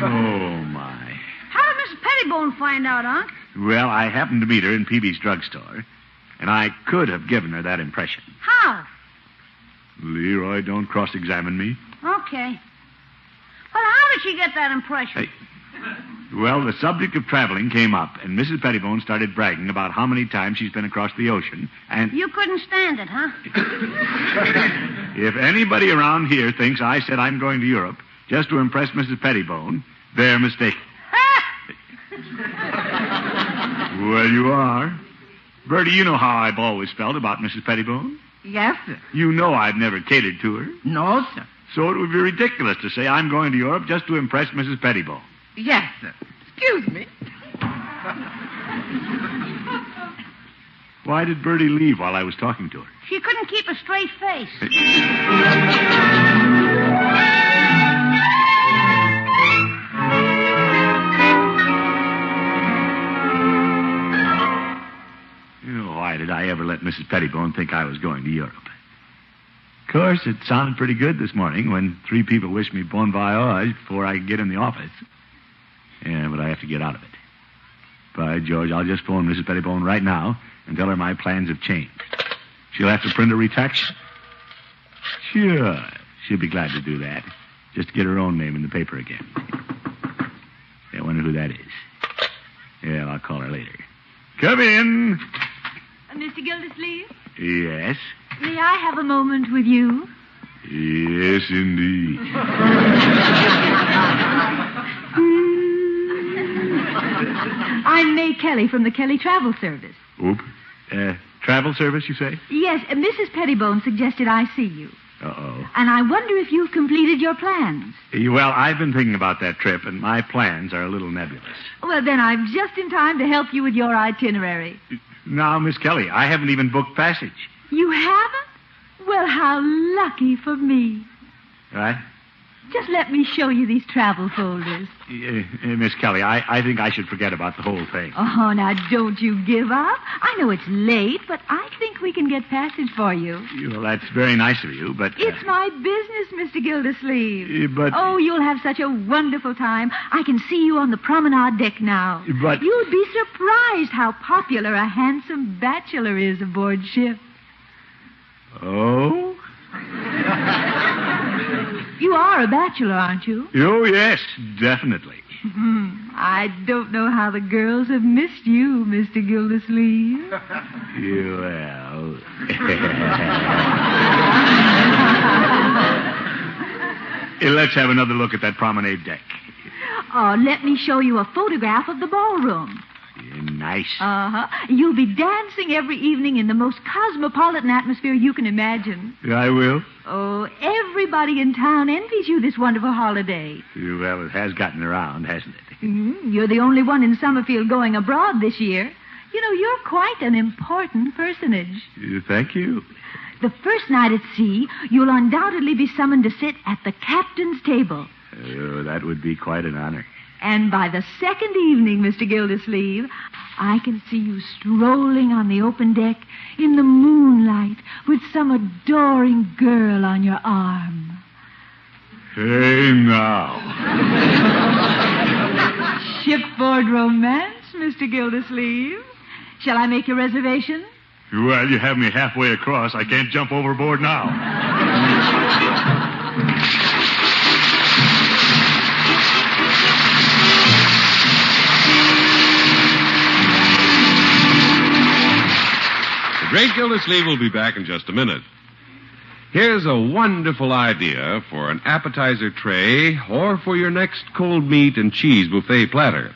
Oh, my. How did Mrs. Pettibone find out, Unc? Well, I happened to meet her in Peavy's drugstore, and I could have given her that impression. How? Leroy, don't cross-examine me. Okay. Well, how did she get that impression? Well, the subject of traveling came up, and Mrs. Pettibone started bragging about how many times she's been across the ocean, and... You couldn't stand it, huh? If anybody around here thinks I said I'm going to Europe just to impress Mrs. Pettibone, they're mistaken. Well, you are. Bertie, you know how I've always felt about Mrs. Pettibone. Yes, sir. You know I've never catered to her. No, sir. So it would be ridiculous to say I'm going to Europe just to impress Mrs. Pettibone. Yes, sir. Excuse me. Why did Bertie leave while I was talking to her? She couldn't keep a straight face. Why did I ever let Mrs. Pettibone think I was going to Europe? Of course, it sounded pretty good this morning when 3 people wished me bon voyage before I could get in the office. Yeah, but I have to get out of it. By George, I'll just phone Mrs. Pettibone right now and tell her my plans have changed. She'll have to print a retraction. Sure, she'll be glad to do that. Just to get her own name in the paper again. Yeah, I wonder who that is. Yeah, I'll call her later. Come in. Mr. Gildersleeve? Yes? May I have a moment with you? Yes, indeed. I'm May Kelly from the Kelly Travel Service. Oop. Travel service, you say? Yes, Mrs. Pettibone suggested I see you. Uh-oh. And I wonder if you've completed your plans. Well, I've been thinking about that trip, and my plans are a little nebulous. Well, then I'm just in time to help you with your itinerary. Now, Miss Kelly, I haven't even booked passage. You haven't? Well, how lucky for me. Right? Just let me show you these travel folders. Miss Kelly, I think I should forget about the whole thing. Oh, now don't you give up. I know it's late, but I think we can get passage for you. Well, that's very nice of you, but... It's my business, Mr. Gildersleeve. But... Oh, you'll have such a wonderful time. I can see you on the promenade deck now. But... You'll be surprised how popular a handsome bachelor is aboard ship. Oh? You are a bachelor, aren't you? Oh, yes, definitely. I don't know how the girls have missed you, Mr. Gildersleeve. Well... Let's have another look at that promenade deck. Oh, let me show you a photograph of the ballroom. Nice. Uh-huh. You'll be dancing every evening in the most cosmopolitan atmosphere you can imagine. I will. Oh, everybody in town envies you this wonderful holiday. Well, it has gotten around, hasn't it? Mm-hmm. You're the only one in Summerfield going abroad this year. You know, you're quite an important personage. Thank you. The first night at sea, you'll undoubtedly be summoned to sit at the captain's table. Oh, that would be quite an honor. And by the second evening, Mr. Gildersleeve, I can see you strolling on the open deck in the moonlight with some adoring girl on your arm. Hey, now. Shipboard romance, Mr. Gildersleeve. Shall I make your reservation? Well, you have me halfway across. I can't jump overboard now. The great Gildersleeve will be back in just a minute. Here's a wonderful idea for an appetizer tray or for your next cold meat and cheese buffet platter.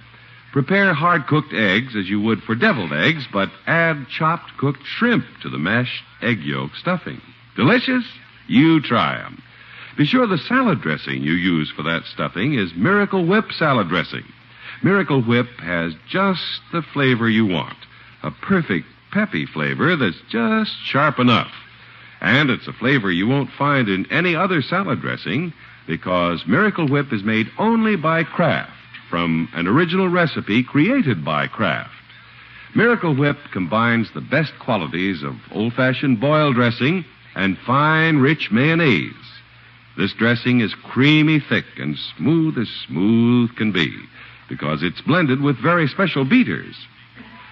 Prepare hard-cooked eggs as you would for deviled eggs, but add chopped cooked shrimp to the mashed egg yolk stuffing. Delicious? You try 'em. Be sure the salad dressing you use for that stuffing is Miracle Whip salad dressing. Miracle Whip has just the flavor you want. A perfect peppy flavor that's just sharp enough. And it's a flavor you won't find in any other salad dressing because Miracle Whip is made only by Kraft from an original recipe created by Kraft. Miracle Whip combines the best qualities of old-fashioned boil dressing and fine, rich mayonnaise. This dressing is creamy thick and smooth as smooth can be because it's blended with very special beaters.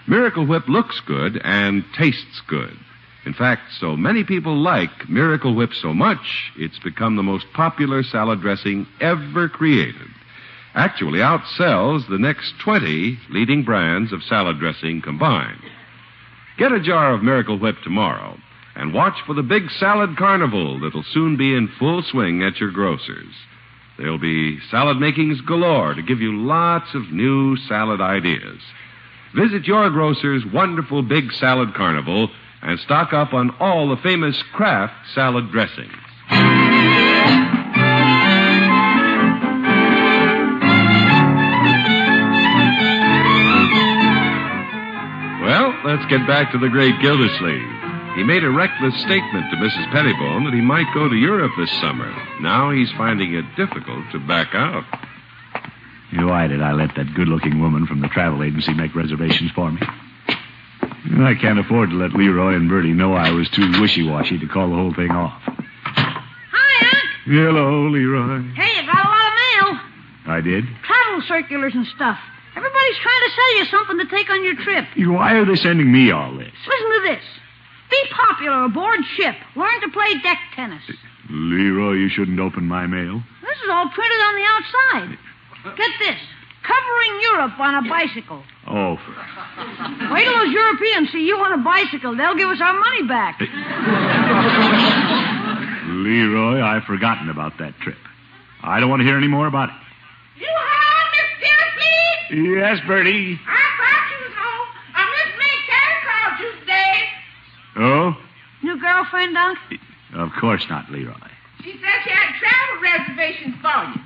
Miracle Whip looks good and tastes good. In fact, so many people like Miracle Whip so much, it's become the most popular salad dressing ever created. Actually outsells the next 20 leading brands of salad dressing combined. Get a jar of Miracle Whip tomorrow and watch for the big salad carnival that'll soon be in full swing at your grocer's. There'll be salad makings galore to give you lots of new salad ideas. Visit your grocer's wonderful big salad carnival and stock up on all the famous Kraft salad dressings. Well, let's get back to the great Gildersleeve. He made a reckless statement to Mrs. Pettibone that he might go to Europe this summer. Now he's finding it difficult to back out. Why did I let that good-looking woman from the travel agency make reservations for me? I can't afford to let Leroy and Bertie know I was too wishy-washy to call the whole thing off. Hi, Unc. Hello, Leroy. Hey, you got a lot of mail. I did? Travel circulars and stuff. Everybody's trying to sell you something to take on your trip. Why are they sending me all this? Listen to this. Be popular aboard ship. Learn to play deck tennis. Leroy, you shouldn't open my mail. This is all printed on the outside. Get this. Covering Europe on a bicycle. Oh. Wait till those Europeans see you on a bicycle. They'll give us our money back. Leroy, I've forgotten about that trip. I don't want to hear any more about it. You home, Miss Gildersleeve? Yes, Bertie. I thought you was home. Miss McCann called you today. Oh? New girlfriend, Unc? Of course not, Leroy. She said she had travel reservations for you.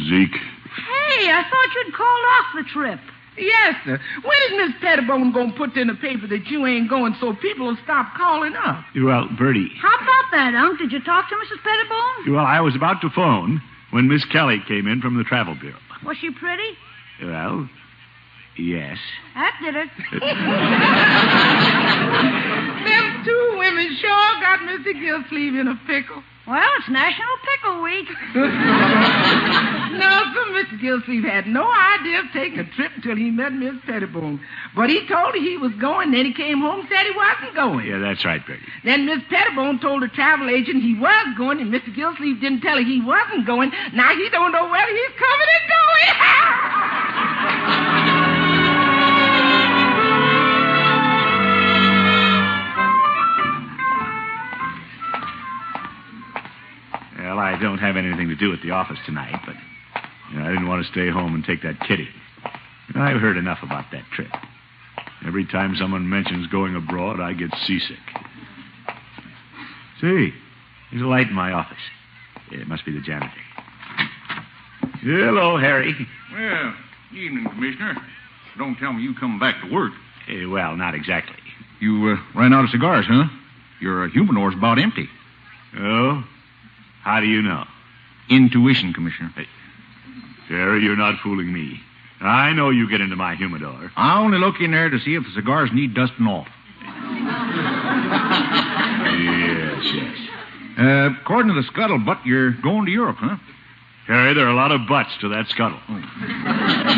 Zeke. Hey, I thought you'd called off the trip. Yes, sir. When is Miss Pettibone going to put in the paper that you ain't going so people will stop calling up? Well, Bertie. How about that, Unc? Did you talk to Mrs. Pettibone? Well, I was about to phone when Miss Kelly came in from the travel bureau. Was she pretty? Well, yes. That did it. Them two women sure got Mr. Gildersleeve in a pickle. Well, it's National Pickle Week. No, sir, Mr. Gildersleeve had no idea of taking a trip until he met Miss Pettibone. But he told her he was going, then he came home and said he wasn't going. Yeah, that's right, Bertie. Then Miss Pettibone told the travel agent he was going, and Mr. Gildersleeve didn't tell her he wasn't going. Now he don't know whether he's coming or going. Well, I don't have anything to do at the office tonight, but I didn't want to stay home and take that kitty. I've heard enough about that trip. Every time someone mentions going abroad, I get seasick. See, there's a light in my office. It must be the janitor. Hello, Harry. Well, evening, Commissioner. Don't tell me you come back to work. Well, not exactly. You ran out of cigars, huh? Your humidor's about empty. Oh? How do you know? Intuition, Commissioner. Hey, Harry, you're not fooling me. I know you get into my humidor. I only look in there to see if the cigars need dusting off. Yes. According to the scuttlebutt, you're going to Europe, huh? Harry, there are a lot of butts to that scuttle. Oh.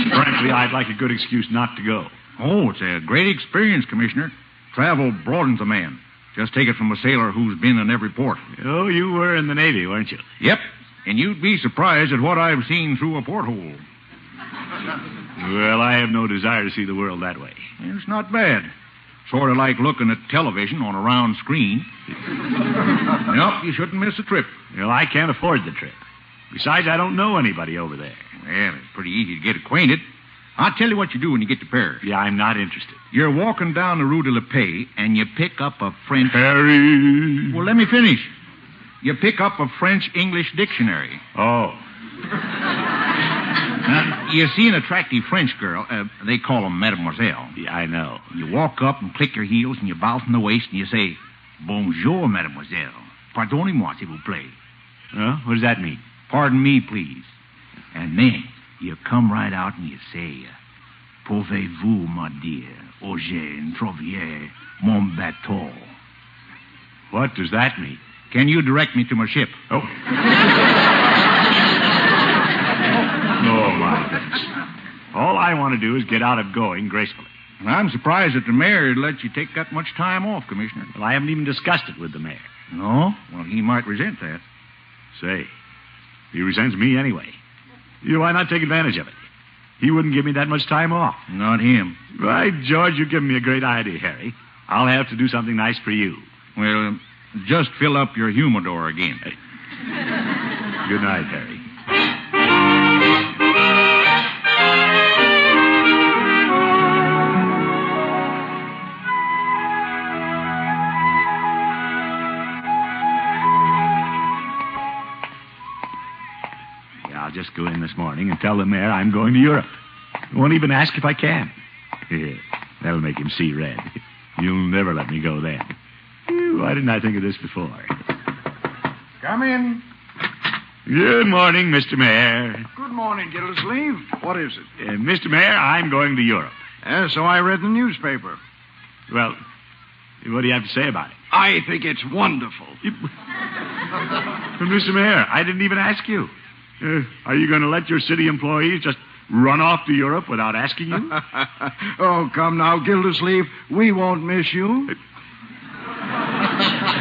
Frankly, I'd like a good excuse not to go. Oh, it's a great experience, Commissioner. Travel broadens a man. Just take it from a sailor who's been in every port. Oh, you were in the Navy, weren't you? Yep. And you'd be surprised at what I've seen through a porthole. Well, I have no desire to see the world that way. It's not bad. Sort of like looking at television on a round screen. Nope, you shouldn't miss a trip. Well, I can't afford the trip. Besides, I don't know anybody over there. Well, it's pretty easy to get acquainted. I'll tell you what you do when you get to Paris. Yeah, I'm not interested. You're walking down the Rue de la Paix, and you pick up a French... Harry! Well, let me finish. You pick up a French-English dictionary. Oh. Now, you see an attractive French girl. They call them Mademoiselle. Yeah, I know. You walk up and click your heels, and you bow from the waist, and you say, Bonjour, Mademoiselle. Pardonnez-moi, s'il vous plaît. What does that mean? Pardon me, please. And then you come right out and you say, Pouvez-vous, ma dear, oger trouver mon bateau? What does that mean? Can you direct me to my ship? Oh. Oh, my goodness. All I want to do is get out of going gracefully. Well, I'm surprised that the mayor would let you take that much time off, Commissioner. Well, I haven't even discussed it with the mayor. No? Well, he might resent that. Say, he resents me anyway. Why not take advantage of it? He wouldn't give me that much time off. Not him. Right, George, you've given me a great idea, Harry. I'll have to do something nice for you. Well, just fill up your humidor again. Hey. Good night, Harry. I'll just go in this morning and tell the mayor I'm going to Europe. Won't even ask if I can. Yeah, that'll make him see red. You'll never let me go then. Why didn't I think of this before? Come in. Good morning, Mr. Mayor. Good morning, Gildersleeve. What is it? Mr. Mayor, I'm going to Europe. So I read the newspaper. Well, what do you have to say about it? I think it's wonderful. Mr. Mayor, I didn't even ask you. Are you going to let your city employees just run off to Europe without asking you? Oh, come now, Gildersleeve. We won't miss you.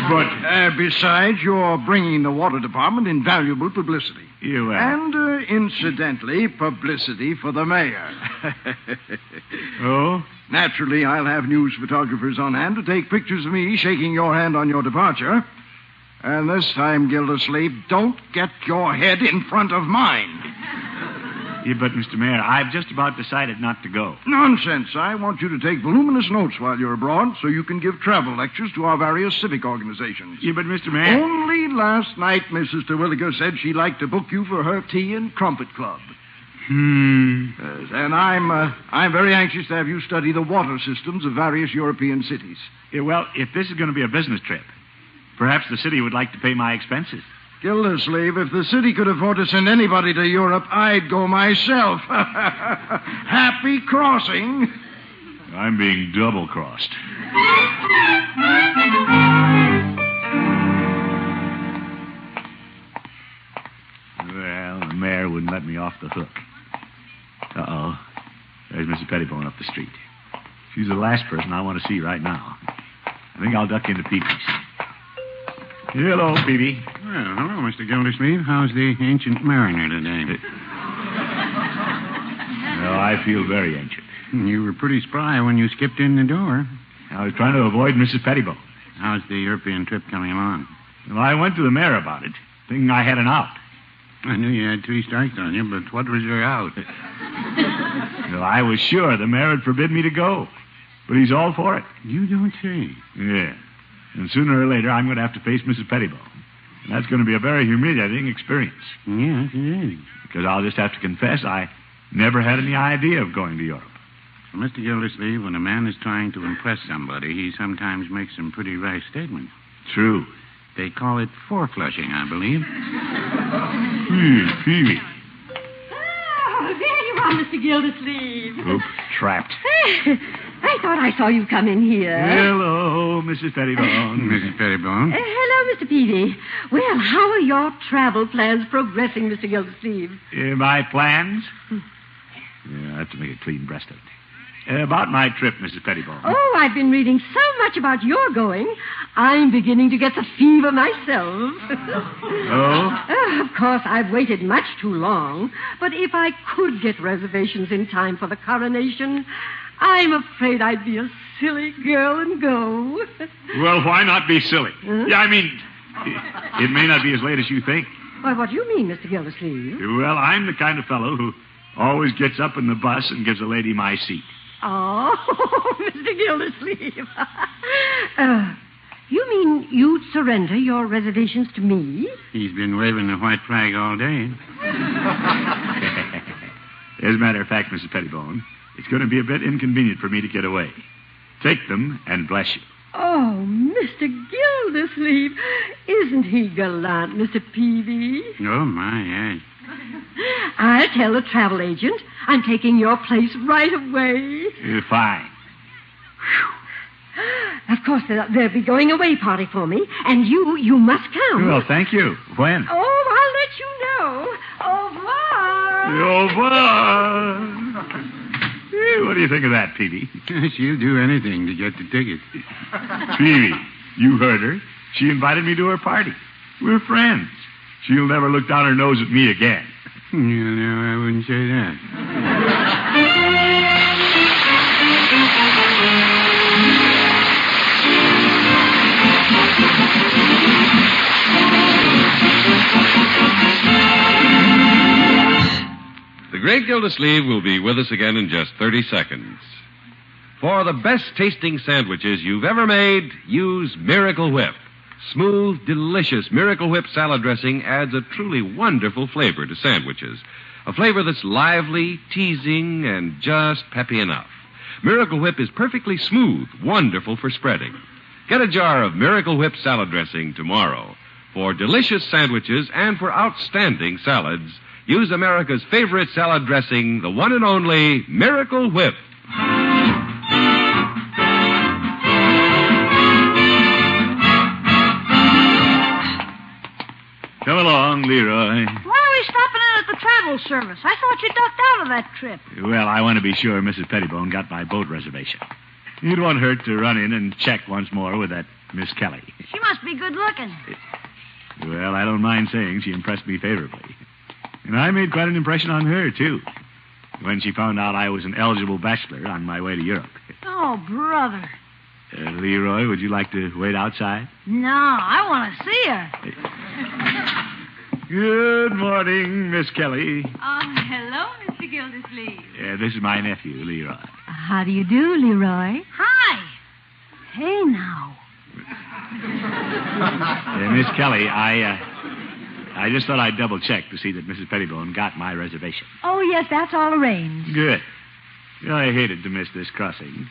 But... besides, you're bringing the water department invaluable publicity. You And, incidentally, publicity for the mayor. Oh? Naturally, I'll have news photographers on hand to take pictures of me shaking your hand on your departure. And this time, Gildersleeve, don't get your head in front of mine. Yeah, but, Mr. Mayor, I've just about decided not to go. Nonsense. I want you to take voluminous notes while you're abroad so you can give travel lectures to our various civic organizations. Yeah, but, Mr. Mayor... Only last night, Mrs. Terwilliger said she'd like to book you for her tea and trumpet club. Yes, and I'm very anxious to have you study the water systems of various European cities. Yeah, well, if this is going to be a business trip, perhaps the city would like to pay my expenses. Gildersleeve, if the city could afford to send anybody to Europe, I'd go myself. Happy crossing. I'm being double-crossed. Well, the mayor wouldn't let me off the hook. Uh-oh. There's Mrs. Pettibone up the street. She's the last person I want to see right now. I think I'll duck into Peepy's. Hello, Peepy. Well, hello, Mr. Gildersleeve. How's the ancient mariner today? No, I feel very ancient. You were pretty spry when you skipped in the door. I was trying to avoid Mrs. Pettibone. How's the European trip coming along? Well, I went to the mayor about it, thinking I had an out. I knew you had 3 strikes on you, but what was your out? Well, I was sure the mayor would forbid me to go, but he's all for it. You don't say. Yeah. And sooner or later, I'm going to have to face Mrs. Pettibone. And that's going to be a very humiliating experience. Yes, it is. Because I'll just have to confess I never had any idea of going to Europe. Well, Mr. Gildersleeve, when a man is trying to impress somebody, he sometimes makes some pretty rash statements. True. They call it four-flushing, I believe. Peavy. Oh, there you are, Mr. Gildersleeve. Oop, trapped. I thought I saw you come in here. Hello, Mrs. Pettibone. Mrs. Pettibone. Hello, Mr. Peavy. Well, how are your travel plans progressing, Mr. Gildersleeve? My plans? Yeah, I have to make a clean breast of it. About my trip, Mrs. Pettibone. Oh, I've been reading so much about your going. I'm beginning to get the fever myself. Oh? Of course, I've waited much too long. But if I could get reservations in time for the coronation, I'm afraid I'd be a silly girl and go. Well, why not be silly? Huh? Yeah, I mean, it may not be as late as you think. Why, what do you mean, Mr. Gildersleeve? Well, I'm the kind of fellow who always gets up in the bus and gives a lady my seat. Oh, Mr. Gildersleeve. You mean you'd surrender your reservations to me? He's been waving the white flag all day. As a matter of fact, Mrs. Pettibone, it's going to be a bit inconvenient for me to get away. Take them and bless you. Oh, Mr. Gildersleeve. Isn't he gallant, Mr. Peavy? Oh, my, yes. I'll tell the travel agent I'm taking your place right away. Fine. Of course, there'll be going away party for me, and you must come. Well, thank you. When? Oh, I'll let you know. Au revoir. Au revoir. What do you think of that, Peavy? She'll do anything to get the ticket. Peavy, you heard her. She invited me to her party. We're friends. She'll never look down her nose at me again. No, I wouldn't say that. The great Gildersleeve will be with us again in just 30 seconds. For the best tasting sandwiches you've ever made, use Miracle Whip. Smooth, delicious Miracle Whip salad dressing adds a truly wonderful flavor to sandwiches. A flavor that's lively, teasing, and just peppy enough. Miracle Whip is perfectly smooth, wonderful for spreading. Get a jar of Miracle Whip salad dressing tomorrow. For delicious sandwiches and for outstanding salads, use America's favorite salad dressing, the one and only Miracle Whip. Come along, Leroy. Why are we stopping in at the travel service? I thought you ducked out of that trip. Well, I want to be sure Mrs. Pettibone got my boat reservation. It won't hurt to run in and check once more with that Miss Kelly. She must be good looking. Well, I don't mind saying she impressed me favorably. And I made quite an impression on her, too, when she found out I was an eligible bachelor on my way to Europe. Oh, brother. Leroy, would you like to wait outside? No, I want to see her. Good morning, Miss Kelly. Oh, hello, Mr. Gildersleeve. This is my nephew, Leroy. How do you do, Leroy? Hi. Hey, now. Miss Kelly, I just thought I'd double-check to see that Mrs. Pettibone got my reservation. Oh, yes, that's all arranged. Good. I hated to miss this crossing.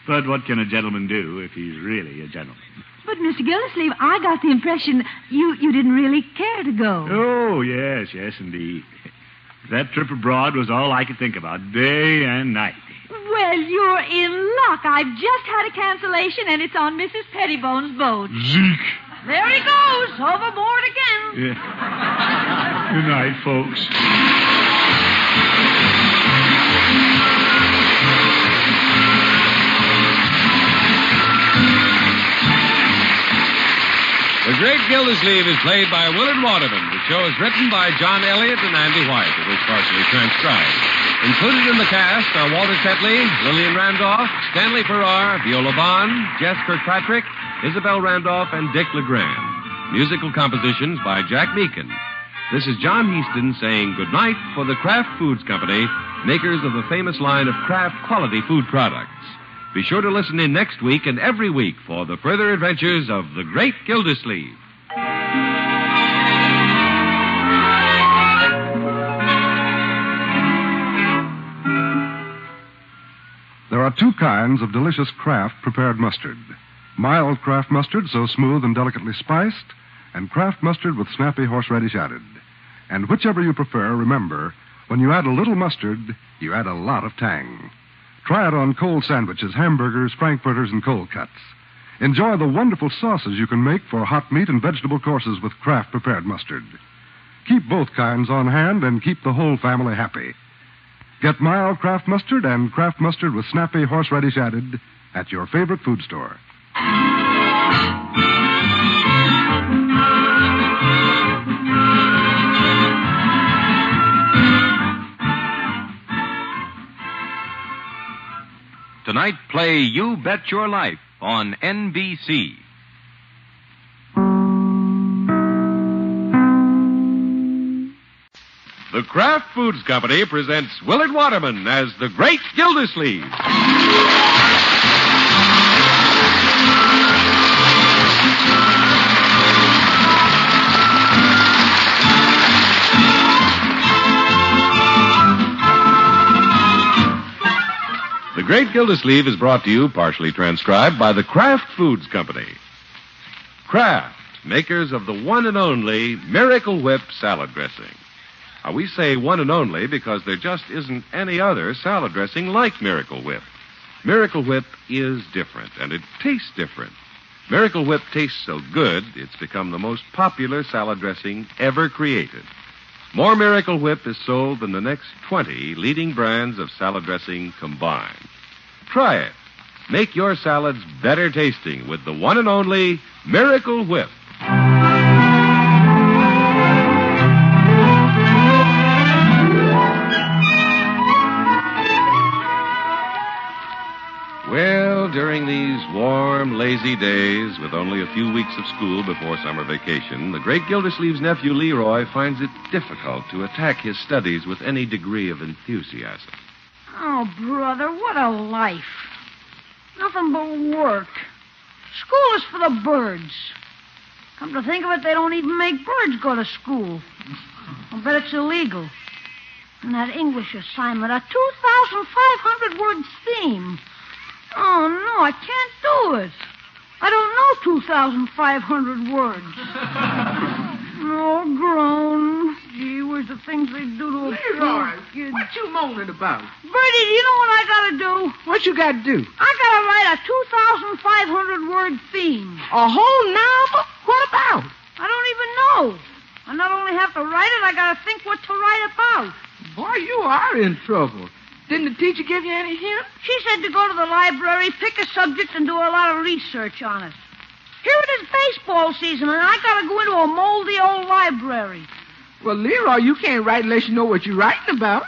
But what can a gentleman do if he's really a gentleman? But, Mr. Gildersleeve, I got the impression you didn't really care to go. Oh, yes, indeed. That trip abroad was all I could think about, day and night. Well, you're in luck. I've just had a cancellation, and it's on Mrs. Pettibone's boat. Zeke. There he goes, overboard again. Yeah. Good night, folks. The Great Gildersleeve is played by Willard Waterman. The show is written by John Elliott and Andy White. It was partially transcribed. Included in the cast are Walter Tetley, Lillian Randolph, Stanley Farrar, Viola Bond, Jess Kirkpatrick, Isabel Randolph, and Dick LeGrand. Musical compositions by Jack Meakin. This is John Heaston saying goodnight for the Kraft Foods Company, makers of the famous line of Kraft quality food products. Be sure to listen in next week and every week for the further adventures of the Great Gildersleeve. There are two kinds of delicious Kraft prepared mustard. Mild Kraft mustard, so smooth and delicately spiced, and Kraft mustard with snappy horseradish added. And whichever you prefer, remember, when you add a little mustard, you add a lot of tang. Try it on cold sandwiches, hamburgers, frankfurters, and cold cuts. Enjoy the wonderful sauces you can make for hot meat and vegetable courses with Kraft prepared mustard. Keep both kinds on hand and keep the whole family happy. Get mild Kraft mustard and Kraft mustard with snappy horseradish added at your favorite food store. Tonight, play You Bet Your Life on NBC. The Kraft Foods Company presents Willard Waterman as the Great Gildersleeve. The Great Gildersleeve is brought to you, partially transcribed, by the Kraft Foods Company. Kraft, makers of the one and only Miracle Whip salad dressing. Now, we say one and only because there just isn't any other salad dressing like Miracle Whip. Miracle Whip is different, and it tastes different. Miracle Whip tastes so good, it's become the most popular salad dressing ever created. More Miracle Whip is sold than the next 20 leading brands of salad dressing combined. Try it. Make your salads better tasting with the one and only Miracle Whip. Well, during these warm, lazy days, with only a few weeks of school before summer vacation, the great Gildersleeve's nephew Leroy finds it difficult to attack his studies with any degree of enthusiasm. Oh, brother, what a life. Nothing but work. School is for the birds. Come to think of it, they don't even make birds go to school. I'll bet it's illegal. And that English assignment, a 2,500-word theme. Oh, no, I can't do it. I don't know 2,500 words. No, grown. Gee whiz, the things they do to a Leroy, kid. what you moaning about? Bertie, do you know what I gotta do? What you got to do? I gotta write a 2,500-word theme. A whole novel? What about? I don't even know. I not only have to write it, I gotta think what to write about. Boy, you are in trouble. Didn't the teacher give you any hint? She said to go to the library, pick a subject, and do a lot of research on it. Here it is baseball season, and I gotta go into a moldy old library. Well, Leroy, you can't write unless you know what you're writing about.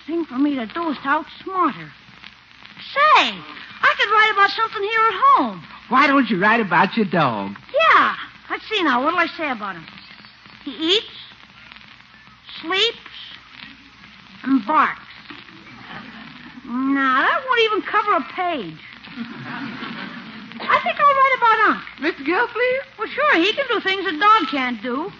The thing for me to do is to outsmart her. Say, I could write about something here at home. Why don't you write about your dog? Yeah. Let's see now. What'll I say about him? He eats, sleeps, and barks. Nah, that won't even cover a page. I think I'll write about Unc. Mr. Gildersleeve? Well, sure, he can do things a dog can't do.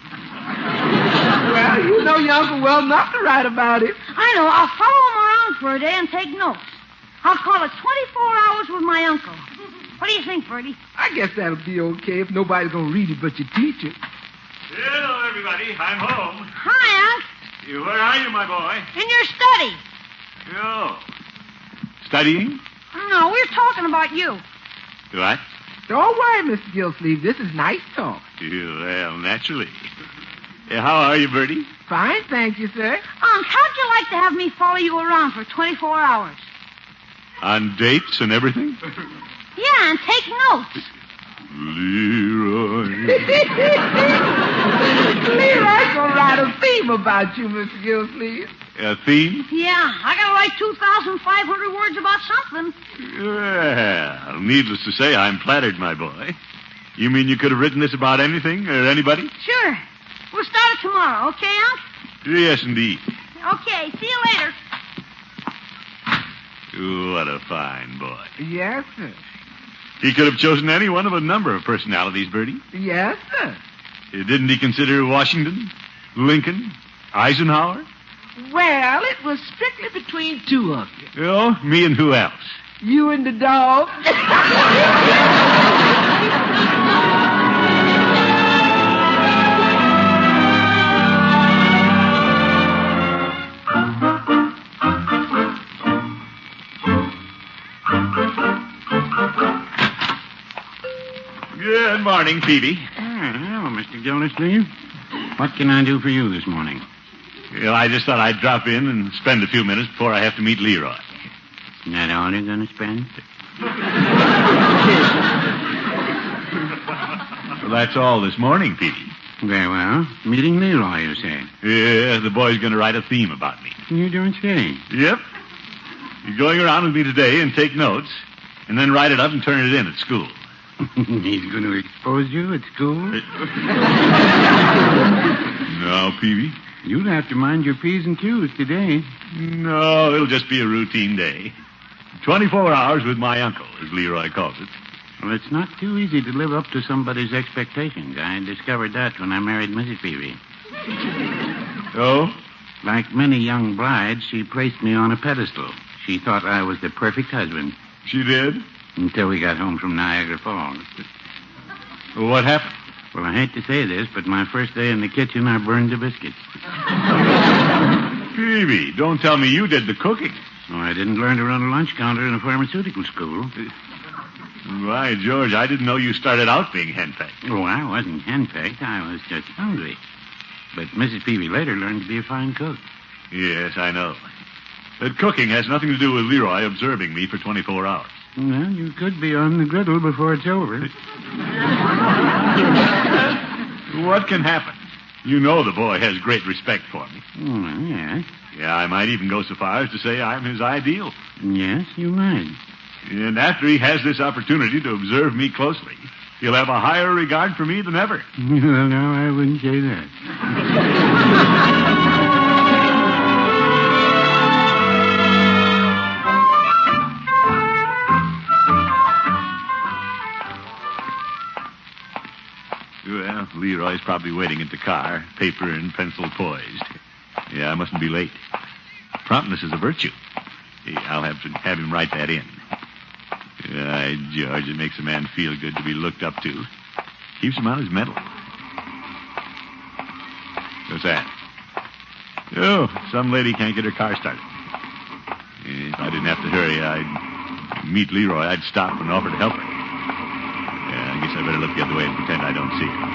Well, you know your uncle well enough to write about it. I know. I'll follow him around for a day and take notes. I'll call it 24 hours with my uncle. What do you think, Bertie? I guess that'll be okay if nobody's going to read it but your teacher. Hello, everybody. I'm home. Hi, Unc. Where are you, my boy? In your study. Oh. Studying? No, we're talking about you. What? Don't worry, Mr. Gildersleeve. This is nice talk. Well, naturally. How are you, Bertie? Fine, thank you, sir. Unc, how'd you like to have me follow you around for 24 hours? On dates and everything? Yeah, and take notes. Leroy. Leroy's going to write a theme about you, Mr. Gildersleeve. A theme? Yeah, I gotta write 2,500 words about something. Well, needless to say, I'm flattered, my boy. You mean you could have written this about anything or anybody? Sure. We'll start it tomorrow, okay, Unc? Yes, indeed. Okay, see you later. What a fine boy. Yes, sir. He could have chosen any one of a number of personalities, Bertie. Yes, sir. Didn't he consider Washington, Lincoln, Eisenhower? Well, it was strictly between two of you. Oh, me and who else? You and the dog. Good morning, Peavy. Hello, Mr. Gildersleeve. What can I do for you this morning? Well, I just thought I'd drop in and spend a few minutes before I have to meet Leroy. Is that all you're going to spend? Well, that's all this morning, Peavy. Very well. Meeting Leroy, you say? Yeah, the boy's going to write a theme about me. You don't say. Yep. You're going around with me today and take notes, and then write it up and turn it in at school. He's going to expose you at school? No, Peavy. You'll have to mind your P's and Q's today. No, it'll just be a routine day. 24 hours with my uncle, as Leroy calls it. Well, it's not too easy to live up to somebody's expectations. I discovered that when I married Mrs. Peavy. Oh? Like many young brides, she placed me on a pedestal. She thought I was the perfect husband. She did? Until we got home from Niagara Falls. What happened? Well, I hate to say this, but my first day in the kitchen, I burned the biscuits. Peavy, don't tell me you did the cooking. Oh, I didn't learn to run a lunch counter in a pharmaceutical school. Why, George, I didn't know you started out being henpecked. Oh, I wasn't henpecked. I was just hungry. But Mrs. Peavy later learned to be a fine cook. Yes, I know. But cooking has nothing to do with Leroy observing me for 24 hours. Well, you could be on the griddle before it's over. What can happen? You know the boy has great respect for me. Oh, yes. Yeah, I might even go so far as to say I'm his ideal. Yes, you might. And after he has this opportunity to observe me closely, he'll have a higher regard for me than ever. Well, no, I wouldn't say that. Well, Leroy's probably waiting at the car, paper and pencil poised. Yeah, I mustn't be late. Promptness is a virtue. I'll have to have him write that in. George, it makes a man feel good to be looked up to. Keeps him on his mettle. What's that? Oh, some lady can't get her car started. If I didn't have to hurry, I'd meet Leroy. I'd stop and offer to help her. Yeah, I guess I better look the other way and pretend I don't see her.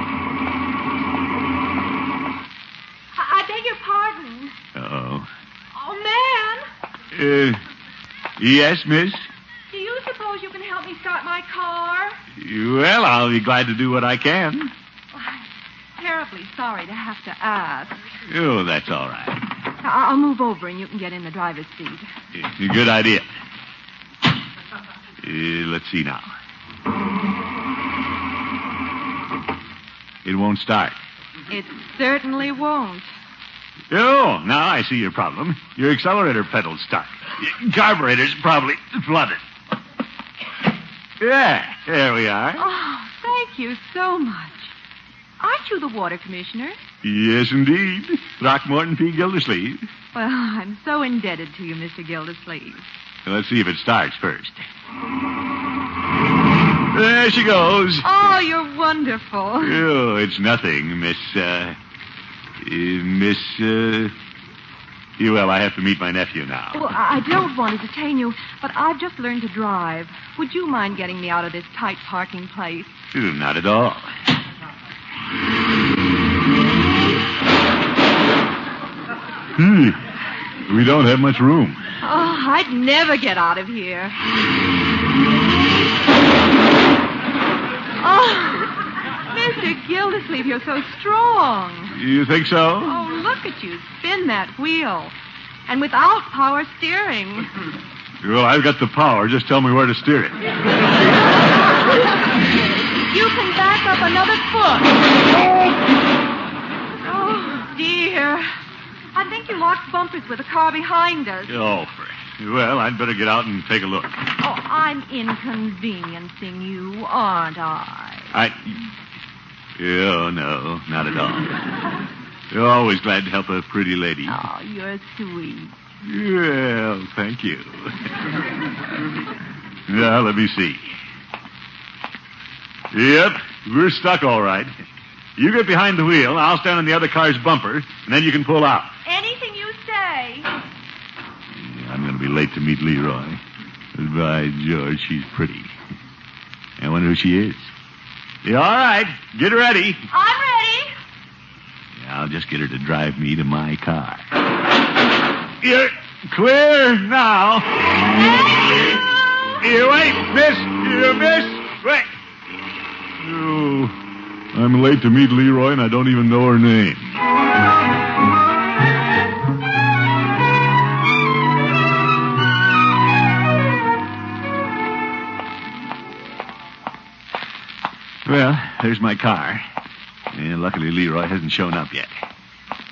I beg your pardon. Uh-oh. Oh, man. Yes, miss? Do you suppose you can help me start my car? Well, I'll be glad to do what I can. Well, I'm terribly sorry to have to ask. Oh, that's all right. I'll move over and you can get in the driver's seat. Good idea. Let's see now. It won't start. It certainly won't. Oh, now I see your problem. Your accelerator pedal's stuck. Carburetor's probably flooded. Yeah, there we are. Oh, thank you so much. Aren't you the water commissioner? Yes, indeed. Throckmorton P. Gildersleeve. Well, I'm so indebted to you, Mr. Gildersleeve. Let's see if it starts first. There she goes. Oh, you're wonderful. Oh, it's nothing, Miss, well, I have to meet my nephew now. Well, I don't want to detain you, but I've just learned to drive. Would you mind getting me out of this tight parking place? Not at all. We don't have much room. Oh, I'd never get out of here. Oh, Mr. Gildersleeve, you're so strong. You think so? Oh, look at you spin that wheel. And without power steering. Well, I've got the power. Just tell me where to steer it. You can back up another foot. Oh, dear. I think you locked bumpers with the car behind us. Oh, well, I'd better get out and take a look. Oh, I'm inconveniencing you, aren't I? Oh, no, not at all. You're always glad to help a pretty lady. Oh, you're sweet. Well, thank you. Now, let me see. Yep, we're stuck all right. You get behind the wheel, I'll stand on the other car's bumper, and then you can pull out. Anything you say. I'm going to be late to meet Leroy. By George, she's pretty. I wonder who she is. Yeah, all right, get ready. I'm ready. Yeah, I'll just get her to drive me to my car. You're clear now. You wait, miss. You miss. Wait. Oh, I'm late to meet Leroy, and I don't even know her name. Well, there's my car. And luckily Leroy hasn't shown up yet.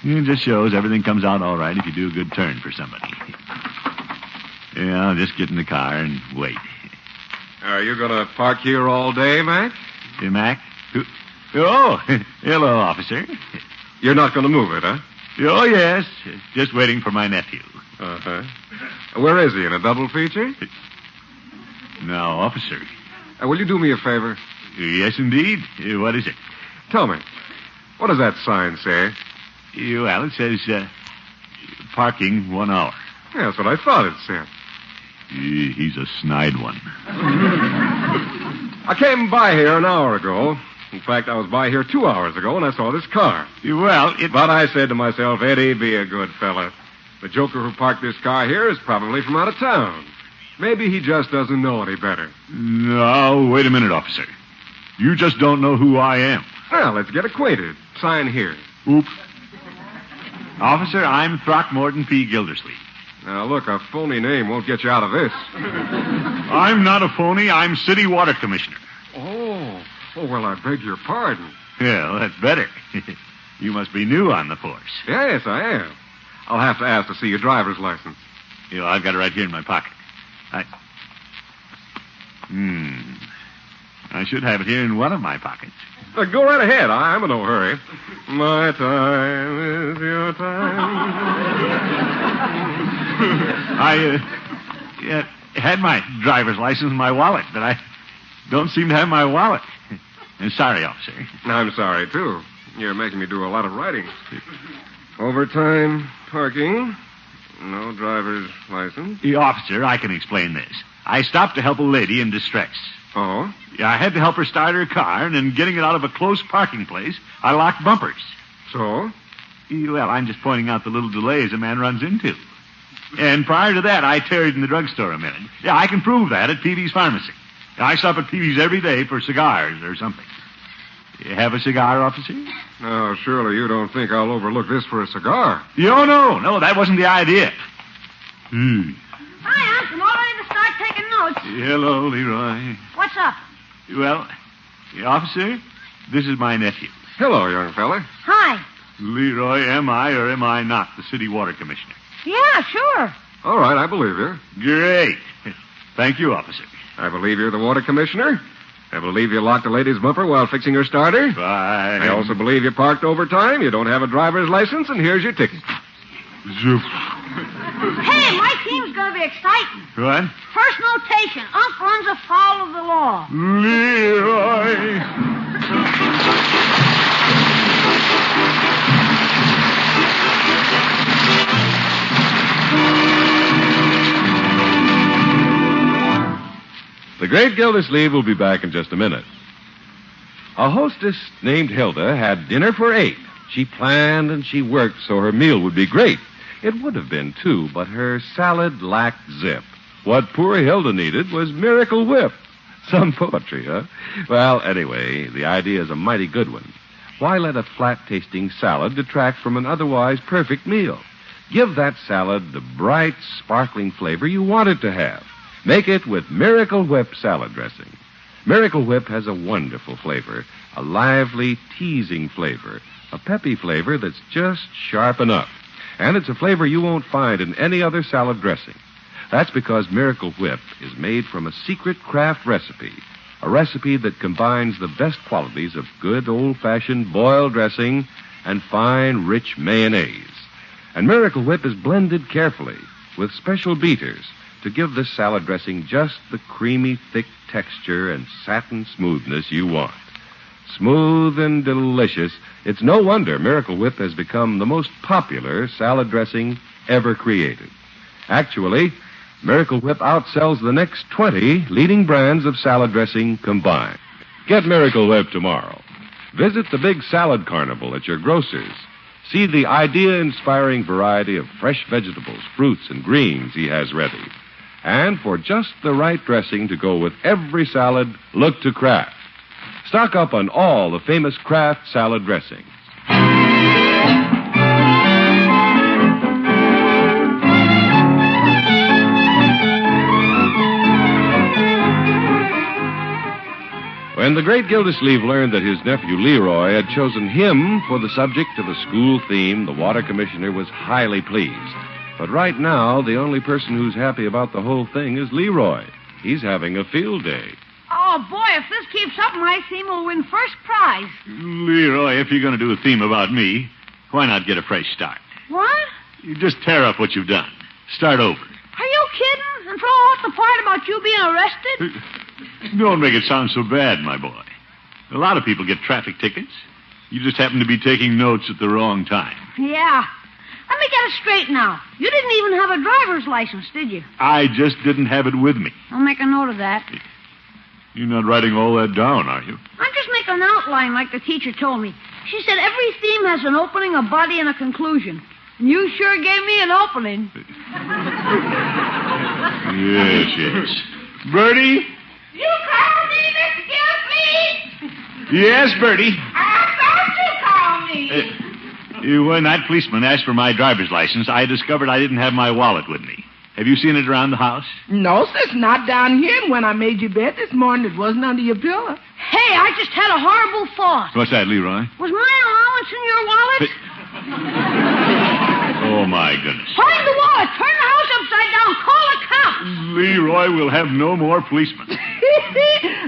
It just shows everything comes out all right if you do a good turn for somebody. Yeah, I'll just get in the car and wait. Are you going to park here all day, Mac? Hey, Mac? Oh, hello, officer. You're not going to move it, huh? Oh, yes. Just waiting for my nephew. Uh-huh. Where is he, in a double feature? No, officer. Will you do me a favor? Yes, indeed. What is it? Tell me, what does that sign say? Well, it says, parking 1 hour. Yeah, that's what I thought it said. He's a snide one. I came by here an hour ago. In fact, I was by here 2 hours ago when I saw this car. Well, But I said to myself, Eddie, be a good fella. The joker who parked this car here is probably from out of town. Maybe he just doesn't know any better. No, wait a minute, officer. You just don't know who I am. Well, let's get acquainted. Sign here. Oop. Officer, I'm Throckmorton P. Gildersleeve. Now, look, a phony name won't get you out of this. I'm not a phony. I'm city water commissioner. Oh, well, I beg your pardon. Yeah, that's better. You must be new on the force. Yes, I am. I'll have to ask to see your driver's license. I've got it right here in my pocket. I should have it here in one of my pockets. Go right ahead. I'm in no hurry. My time is your time. I had my driver's license in my wallet, but I don't seem to have my wallet. Sorry, officer. I'm sorry, too. You're making me do a lot of writing. Overtime, parking, no driver's license. Officer, I can explain this. I stopped to help a lady in distress. Oh? Yeah, I had to help her start her car, and in getting it out of a close parking place, I locked bumpers. So? Well, I'm just pointing out the little delays a man runs into. And prior to that, I tarried in the drugstore a minute. Yeah, I can prove that at Peavy's Pharmacy. I stop at Peavy's every day for cigars or something. You have a cigar, officer? Oh, surely you don't think I'll overlook this for a cigar. Oh, no, that wasn't the idea. Hi, Unc. I'm all ready to start taking notes. Hello, Leroy. What's up? Well, officer, this is my nephew. Hello, young fella. Hi. Leroy, am I or am I not the city water commissioner? Yeah, sure. All right, I believe you. Great. Thank you, officer. I believe you're the water commissioner. I believe you locked a lady's bumper while fixing her starter. Fine. I also believe you parked overtime. You don't have a driver's license, and here's your ticket. Zoop. Hey, my team's going to be exciting. What? First notation. Unc runs afoul of the law. Leroy. The great Gildersleeve will be back in just a minute. A hostess named Hilda had dinner for 8. She planned and she worked so her meal would be great. It would have been, too, but her salad lacked zip. What poor Hilda needed was Miracle Whip. Some poetry, huh? Well, anyway, the idea is a mighty good one. Why let a flat-tasting salad detract from an otherwise perfect meal? Give that salad the bright, sparkling flavor you want it to have. Make it with Miracle Whip salad dressing. Miracle Whip has a wonderful flavor, a lively, teasing flavor, a peppy flavor that's just sharp enough. And it's a flavor you won't find in any other salad dressing. That's because Miracle Whip is made from a secret craft recipe, a recipe that combines the best qualities of good old-fashioned boiled dressing and fine, rich mayonnaise. And Miracle Whip is blended carefully with special beaters to give this salad dressing just the creamy, thick texture and satin smoothness you want. Smooth and delicious, it's no wonder Miracle Whip has become the most popular salad dressing ever created. Actually, Miracle Whip outsells the next 20 leading brands of salad dressing combined. Get Miracle Whip tomorrow. Visit the big salad carnival at your grocer's. See the idea-inspiring variety of fresh vegetables, fruits, and greens he has ready. And for just the right dressing to go with every salad, look to Kraft. Stock up on all the famous Kraft salad dressings. When the great Gildersleeve learned that his nephew Leroy had chosen him for the subject of the school theme, the water commissioner was highly pleased. But right now, the only person who's happy about the whole thing is Leroy. He's having a field day. Oh, boy, if this keeps up, my theme will win first prize. Leroy, if you're going to do a theme about me, why not get a fresh start? What? You just tear up what you've done. Start over. Are you kidding? And throw out the part about you being arrested? Don't make it sound so bad, my boy. A lot of people get traffic tickets. You just happen to be taking notes at the wrong time. Yeah. Let me get it straight now. You didn't even have a driver's license, did you? I just didn't have it with me. I'll make a note of that. You're not writing all that down, are you? I'm just making an outline like the teacher told me. She said every theme has an opening, a body, and a conclusion. And you sure gave me an opening. Yes. Bertie? You called me, Mr. Gildersleeve? Yes, Bertie. I thought you called me. When that policeman asked for my driver's license, I discovered I didn't have my wallet with me. Have you seen it around the house? No, sis, not down here. And when I made your bed this morning, it wasn't under your pillow. Hey, I just had a horrible thought. What's that, Leroy? Was my allowance in your wallet? Oh, my goodness. Find the wallet. Turn the house upside down. Call the cops. Leroy will have no more policemen.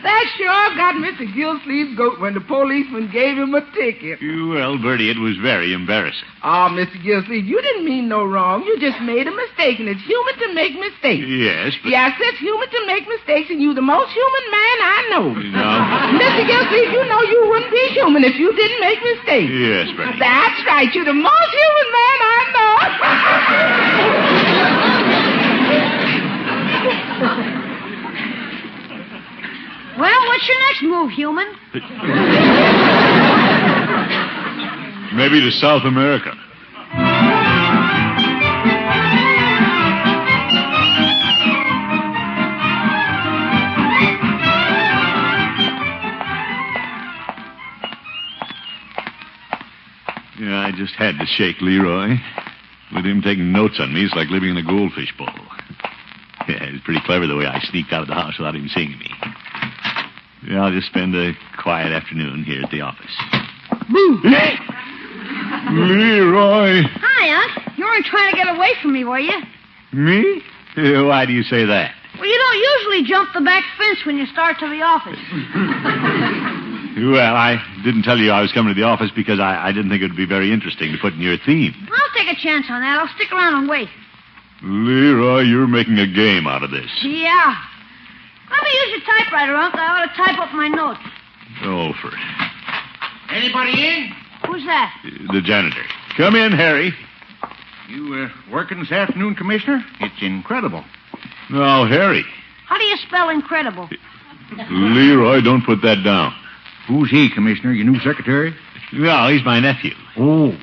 That sure got Mr. Gildersleeve's goat when the policeman gave him a ticket. Well, Bertie, it was very embarrassing. Oh, Mr. Gildersleeve, you didn't mean no wrong. You just made a mistake, and it's human to make mistakes. Yes, but... Yes, it's human to make mistakes, and you're the most human man I know. No. Mr. Gildersleeve, you know you wouldn't be human if you didn't make mistakes. Yes, Bertie. That's right. You're the most human man I know. Well, what's your next move, human? Maybe to South America. Yeah, I just had to shake Leroy. With him taking notes on me, it's like living in a goldfish bowl. Yeah, it was pretty clever the way I sneaked out of the house without him seeing me. Yeah, I'll just spend a quiet afternoon here at the office. Boo! Leroy! Hi, Unc. You weren't trying to get away from me, were you? Me? Why do you say that? Well, you don't usually jump the back fence when you start to the office. Well, I didn't tell you I was coming to the office because I didn't think it would be very interesting to put in your theme. I'll take a chance on that. I'll stick around and wait. Leroy, you're making a game out of this. Yeah. Let me use your typewriter, Unc. I ought to type up my notes. Oh, for... Anybody in? Who's that? The janitor. Come in, Harry. You working this afternoon, Commissioner? It's incredible. No, Harry. How do you spell incredible? Leroy, don't put that down. Who's he, Commissioner? Your new secretary? No, he's my nephew. Oh.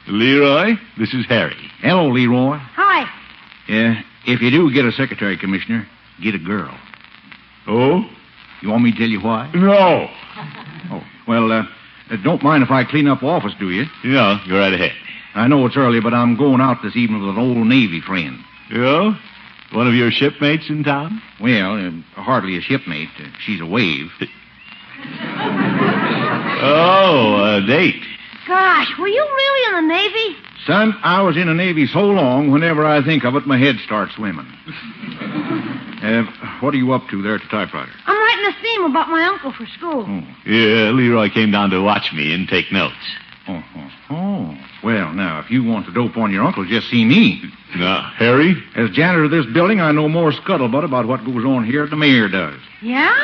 Leroy, this is Harry. Hello, Leroy. Hi. Yeah, if you do get a secretary, Commissioner, get a girl. Oh? You want me to tell you why? No. Oh, well, don't mind if I clean up office, do you? Yeah, go right ahead. I know it's early, but I'm going out this evening with an old Navy friend. Yeah? One of your shipmates in town? Well, hardly a shipmate. She's a wave. Oh, a date. Gosh, were you really in the Navy? Son, I was in the Navy so long, whenever I think of it, my head starts swimming. What are you up to there at the typewriter? I'm writing a theme about my uncle for school. Oh. Yeah, Leroy came down to watch me and take notes. Oh. Well, now, if you want to dope on your uncle, just see me. Now, Harry? As janitor of this building, I know more scuttlebutt about what goes on here than the mayor does. Yeah?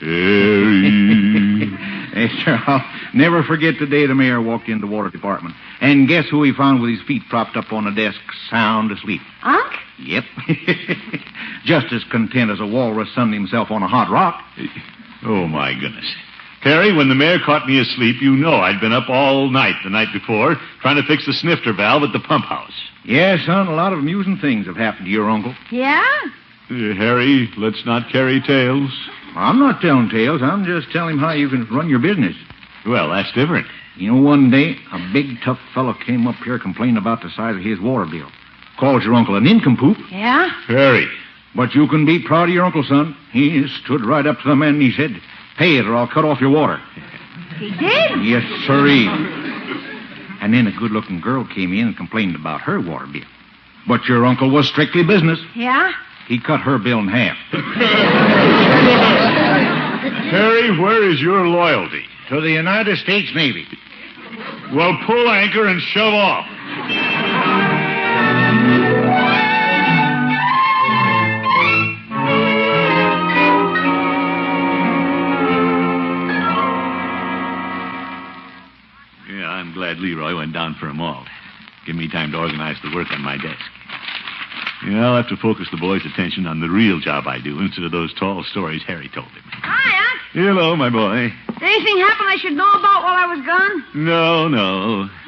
Harry. Hey, sir, I'll never forget the day the mayor walked into the water department. And guess who he found with his feet propped up on the desk, sound asleep? Unc? Yep. Just as content as a walrus sunning himself on a hot rock. Oh, my goodness. Harry, when the mayor caught me asleep, you know I'd been up all night the night before trying to fix the snifter valve at the pump house. Yes, son, a lot of amusing things have happened to your uncle. Yeah? Harry, let's not carry tales. I'm not telling tales. I'm just telling him how you can run your business. Well, that's different. You know, one day, a big, tough fellow came up here complaining about the size of his water bill. Called your uncle an nincompoop. Yeah? Harry. But you can be proud of your uncle, son. He stood right up to the man and he said, Pay it or I'll cut off your water. He did? Yes, sirree. And then a good-looking girl came in and complained about her water bill. But your uncle was strictly business. Yeah? He cut her bill in half. Harry, where is your loyalty? To the United States Navy. Well, pull anchor and shove off. Yeah, I'm glad Leroy went down for a malt. Give me time to organize the work on my desk. Yeah, I'll have to focus the boys' attention on the real job I do instead of those tall stories Harry told him. Hi, Unc. Hello, my boy. Did anything happen I should know about while I was gone? No.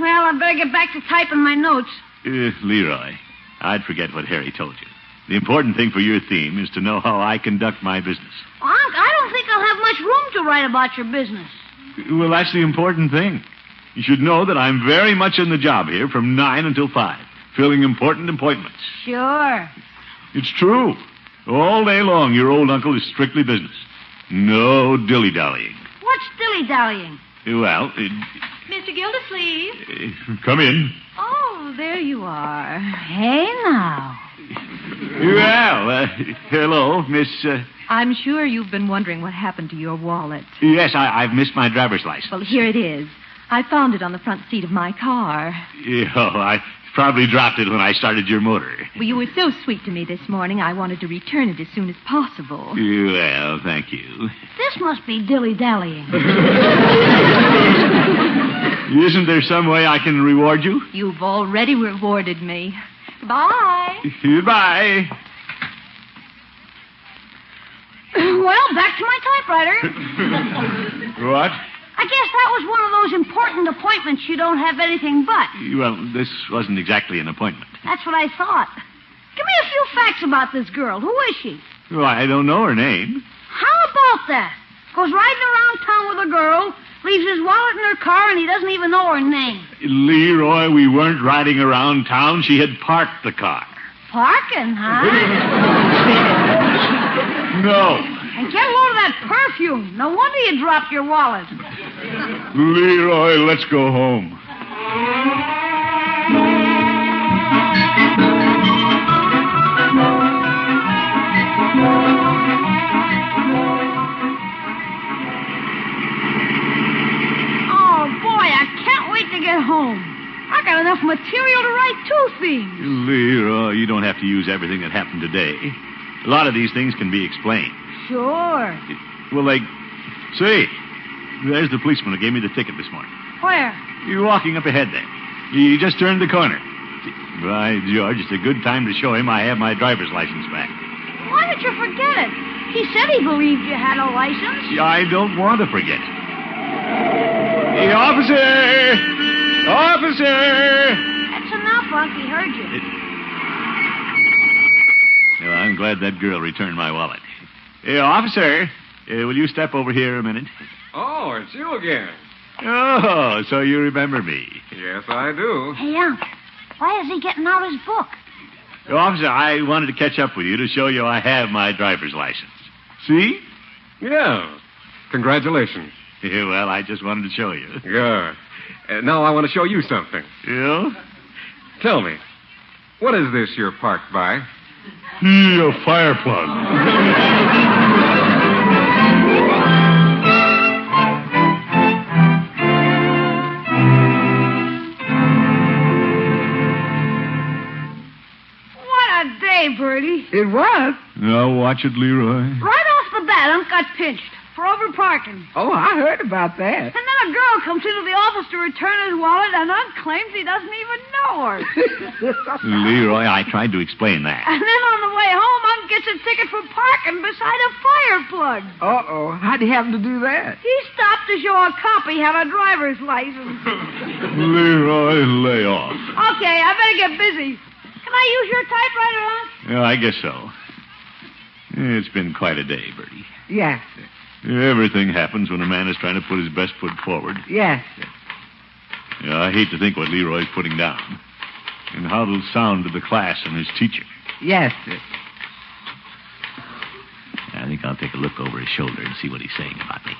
Well, I better get back to typing my notes. Leroy, I'd forget what Harry told you. The important thing for your theme is to know how I conduct my business. Unc, I don't think I'll have much room to write about your business. Well, that's the important thing. You should know that I'm very much in the job here from 9 until 5, filling important appointments. Sure. It's true. All day long, your old uncle is strictly business. No dilly-dallying. What's dilly-dallying? Well, Mr. Gildersleeve. Come in. Oh, there you are. Hey, now. Well, hello, Miss... I'm sure you've been wondering what happened to your wallet. Yes, I've missed my driver's license. Well, here it is. I found it on the front seat of my car. I probably dropped it when I started your motor. Well, you were so sweet to me this morning, I wanted to return it as soon as possible. Well, thank you. This must be dilly-dallying. Isn't there some way I can reward you? You've already rewarded me. Bye. Goodbye. Well, back to my typewriter. What? I guess that was one of those important appointments you don't have anything but. Well, this wasn't exactly an appointment. That's what I thought. Give me a few facts about this girl. Who is she? Well, I don't know her name. How about that? Goes riding around town with a girl, leaves his wallet in her car, and he doesn't even know her name. Leroy, we weren't riding around town. She had parked the car. Parking, huh? No. And get a load of that perfume. No wonder you dropped your wallet. Leroy, let's go home. Oh, boy, I can't wait to get home. I got enough material to write 2 themes. Leroy, you don't have to use everything that happened today. A lot of these things can be explained. Sure. Well, say, there's the policeman who gave me the ticket this morning. Where? You're walking up ahead there. He just turned the corner. By George, it's a good time to show him I have my driver's license back. Why did you forget it? He said he believed you had a license. I don't want to forget it. Hey, officer! Officer! That's enough, Unc. He heard you. Well, I'm glad that girl returned my wallet. Hey, officer, will you step over here a minute? Oh, it's you again. Oh, so you remember me. Yes, I do. Hey, Unc, why is he getting out his book? Officer, I wanted to catch up with you to show you I have my driver's license. See? Yeah. Congratulations. Yeah, well, I just wanted to show you. Good. Now I want to show you something. Yeah? Tell me, what is this you're parked by? A fire plug. What a day, Bertie. It was. Now watch it, Leroy. Right off the bat, Unc got pinched for overparking. Oh, I heard about that. And then a girl comes into the office to return his wallet, and Unc claims he doesn't even know her. Leroy, I tried to explain that. And then on the way home, Unc gets a ticket for parking beside a fire plug. Uh-oh. How'd he happen to do that? He stopped to show a cop he had a driver's license. Leroy, lay off. Okay, I better get busy. Can I use your typewriter, Unc? Yeah, I guess so. It's been quite a day, Bertie. Yes, sir. Everything happens when a man is trying to put his best foot forward. Yes, sir. Yeah, I hate to think what Leroy's putting down. And how it'll sound to the class and his teacher. Yes, sir. I think think I'll take a look over his shoulder and see what he's saying about me.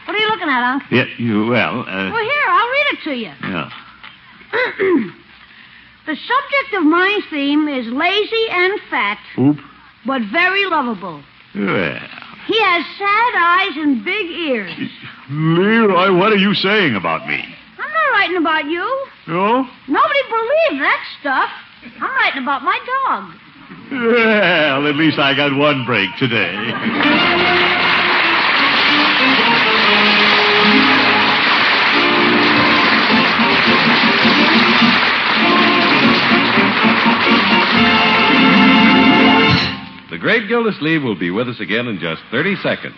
What are you looking at, Unc? Yeah, Well, here, I'll read it to you. Yeah. The subject of my theme is lazy and fat, Oop. but very lovable. Well. He has sad eyes and big ears. Leroy, what are you saying about me? I'm not writing about you. No? Nobody believes that stuff. I'm writing about my dog. Well, at least I got one break today. The great Gildersleeve will be with us again in just 30 seconds.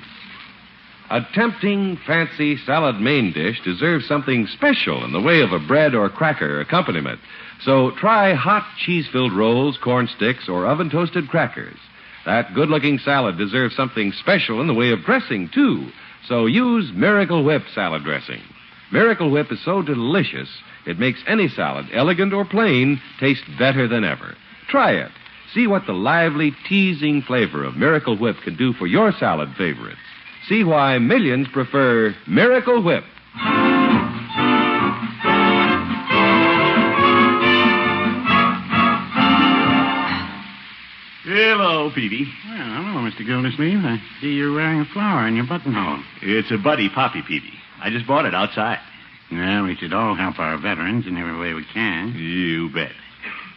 A tempting, fancy salad main dish deserves something special in the way of a bread or cracker accompaniment. So try hot cheese-filled rolls, corn sticks, or oven-toasted crackers. That good-looking salad deserves something special in the way of dressing, too. So use Miracle Whip salad dressing. Miracle Whip is so delicious, it makes any salad, elegant or plain, taste better than ever. Try it. See what the lively, teasing flavor of Miracle Whip can do for your salad favorites. See why millions prefer Miracle Whip. Hello, Peavy. Well, hello, Mr. Gildersleeve. I see you're wearing a flower in your buttonhole. It's a buddy poppy, Peavy. I just bought it outside. Well, we should all help our veterans in every way we can. You bet.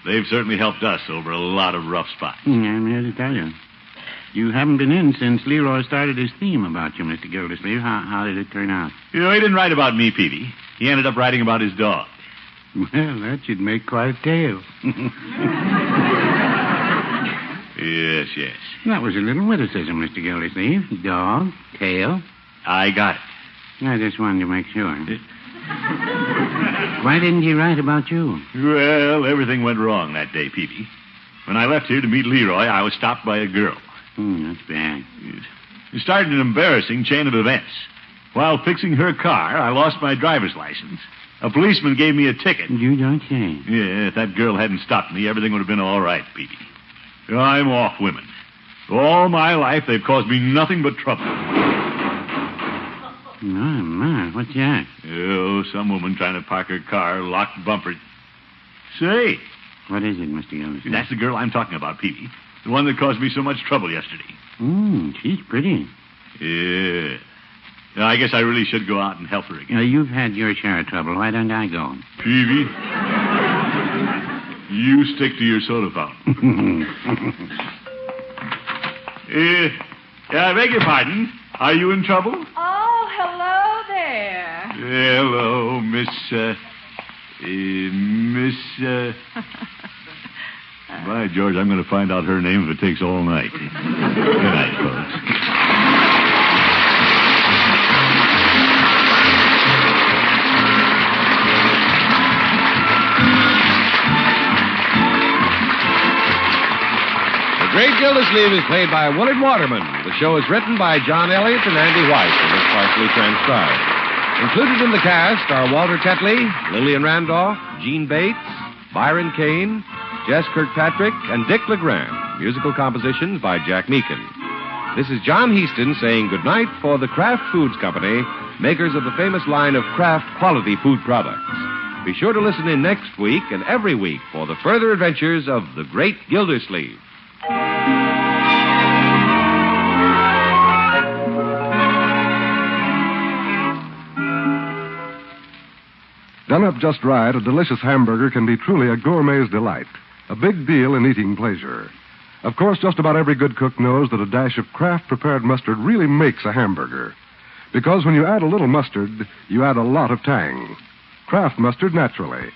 They've certainly helped us over a lot of rough spots. I'm here to tell you. You haven't been in since Leroy started his theme about you, Mr. Gildersleeve. How did it turn out? You know, he didn't write about me, Peavy. He ended up writing about his dog. Well, that should make quite a tale. Yes, yes. That was a little witticism, Mr. Gildersleeve. Dog, tail. I got it. I just wanted to make sure. Why didn't he write about you? Well, everything went wrong that day, Peavy. When I left here to meet Leroy, I was stopped by a girl. That's bad. It started an embarrassing chain of events. While fixing her car, I lost my driver's license. A policeman gave me a ticket. You don't say. Yeah, if that girl hadn't stopped me, everything would have been all right, Peavy. I'm off women. All my life, they've caused me nothing but trouble. My, what's that? Oh, some woman trying to park her car, locked bumper. Say. What is it, Mr. Gildersleeve? That's the girl I'm talking about, Peavy. The one that caused me so much trouble yesterday. She's pretty. Yeah. Now, I guess I really should go out and help her again. You've had your share of trouble. Why don't I go? Peavy, you stick to your soda fountain. I beg your pardon. Are you in trouble? Oh, hello there. Hello, By George, I'm going to find out her name if it takes all night. Good night, folks. The Great Gildersleeve is played by Willard Waterman. The show is written by John Elliott and Andy White and is partially transcribed. Included in the cast are Walter Tetley, Lillian Randolph, Gene Bates, Byron Kane, Jess Kirkpatrick, and Dick LeGrand. Musical compositions by Jack Meakin. This is John Heaston saying goodnight for the Kraft Foods Company, makers of the famous line of Kraft quality food products. Be sure to listen in next week and every week for the further adventures of the Great Gildersleeve. Done up just right, a delicious hamburger can be truly a gourmet's delight. A big deal in eating pleasure. Of course, just about every good cook knows that a dash of Kraft prepared mustard really makes a hamburger. Because when you add a little mustard, you add a lot of tang. Kraft mustard, naturally.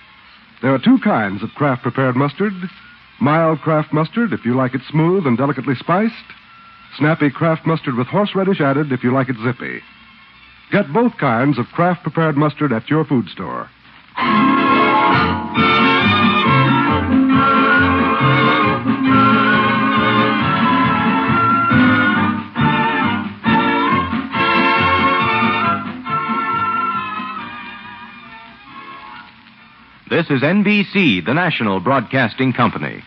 There are two kinds of Kraft prepared mustard. Mild Kraft mustard, if you like it smooth and delicately spiced. Snappy Kraft mustard with horseradish added, if you like it zippy. Get both kinds of Kraft prepared mustard at your food store. This is NBC, the national broadcasting company.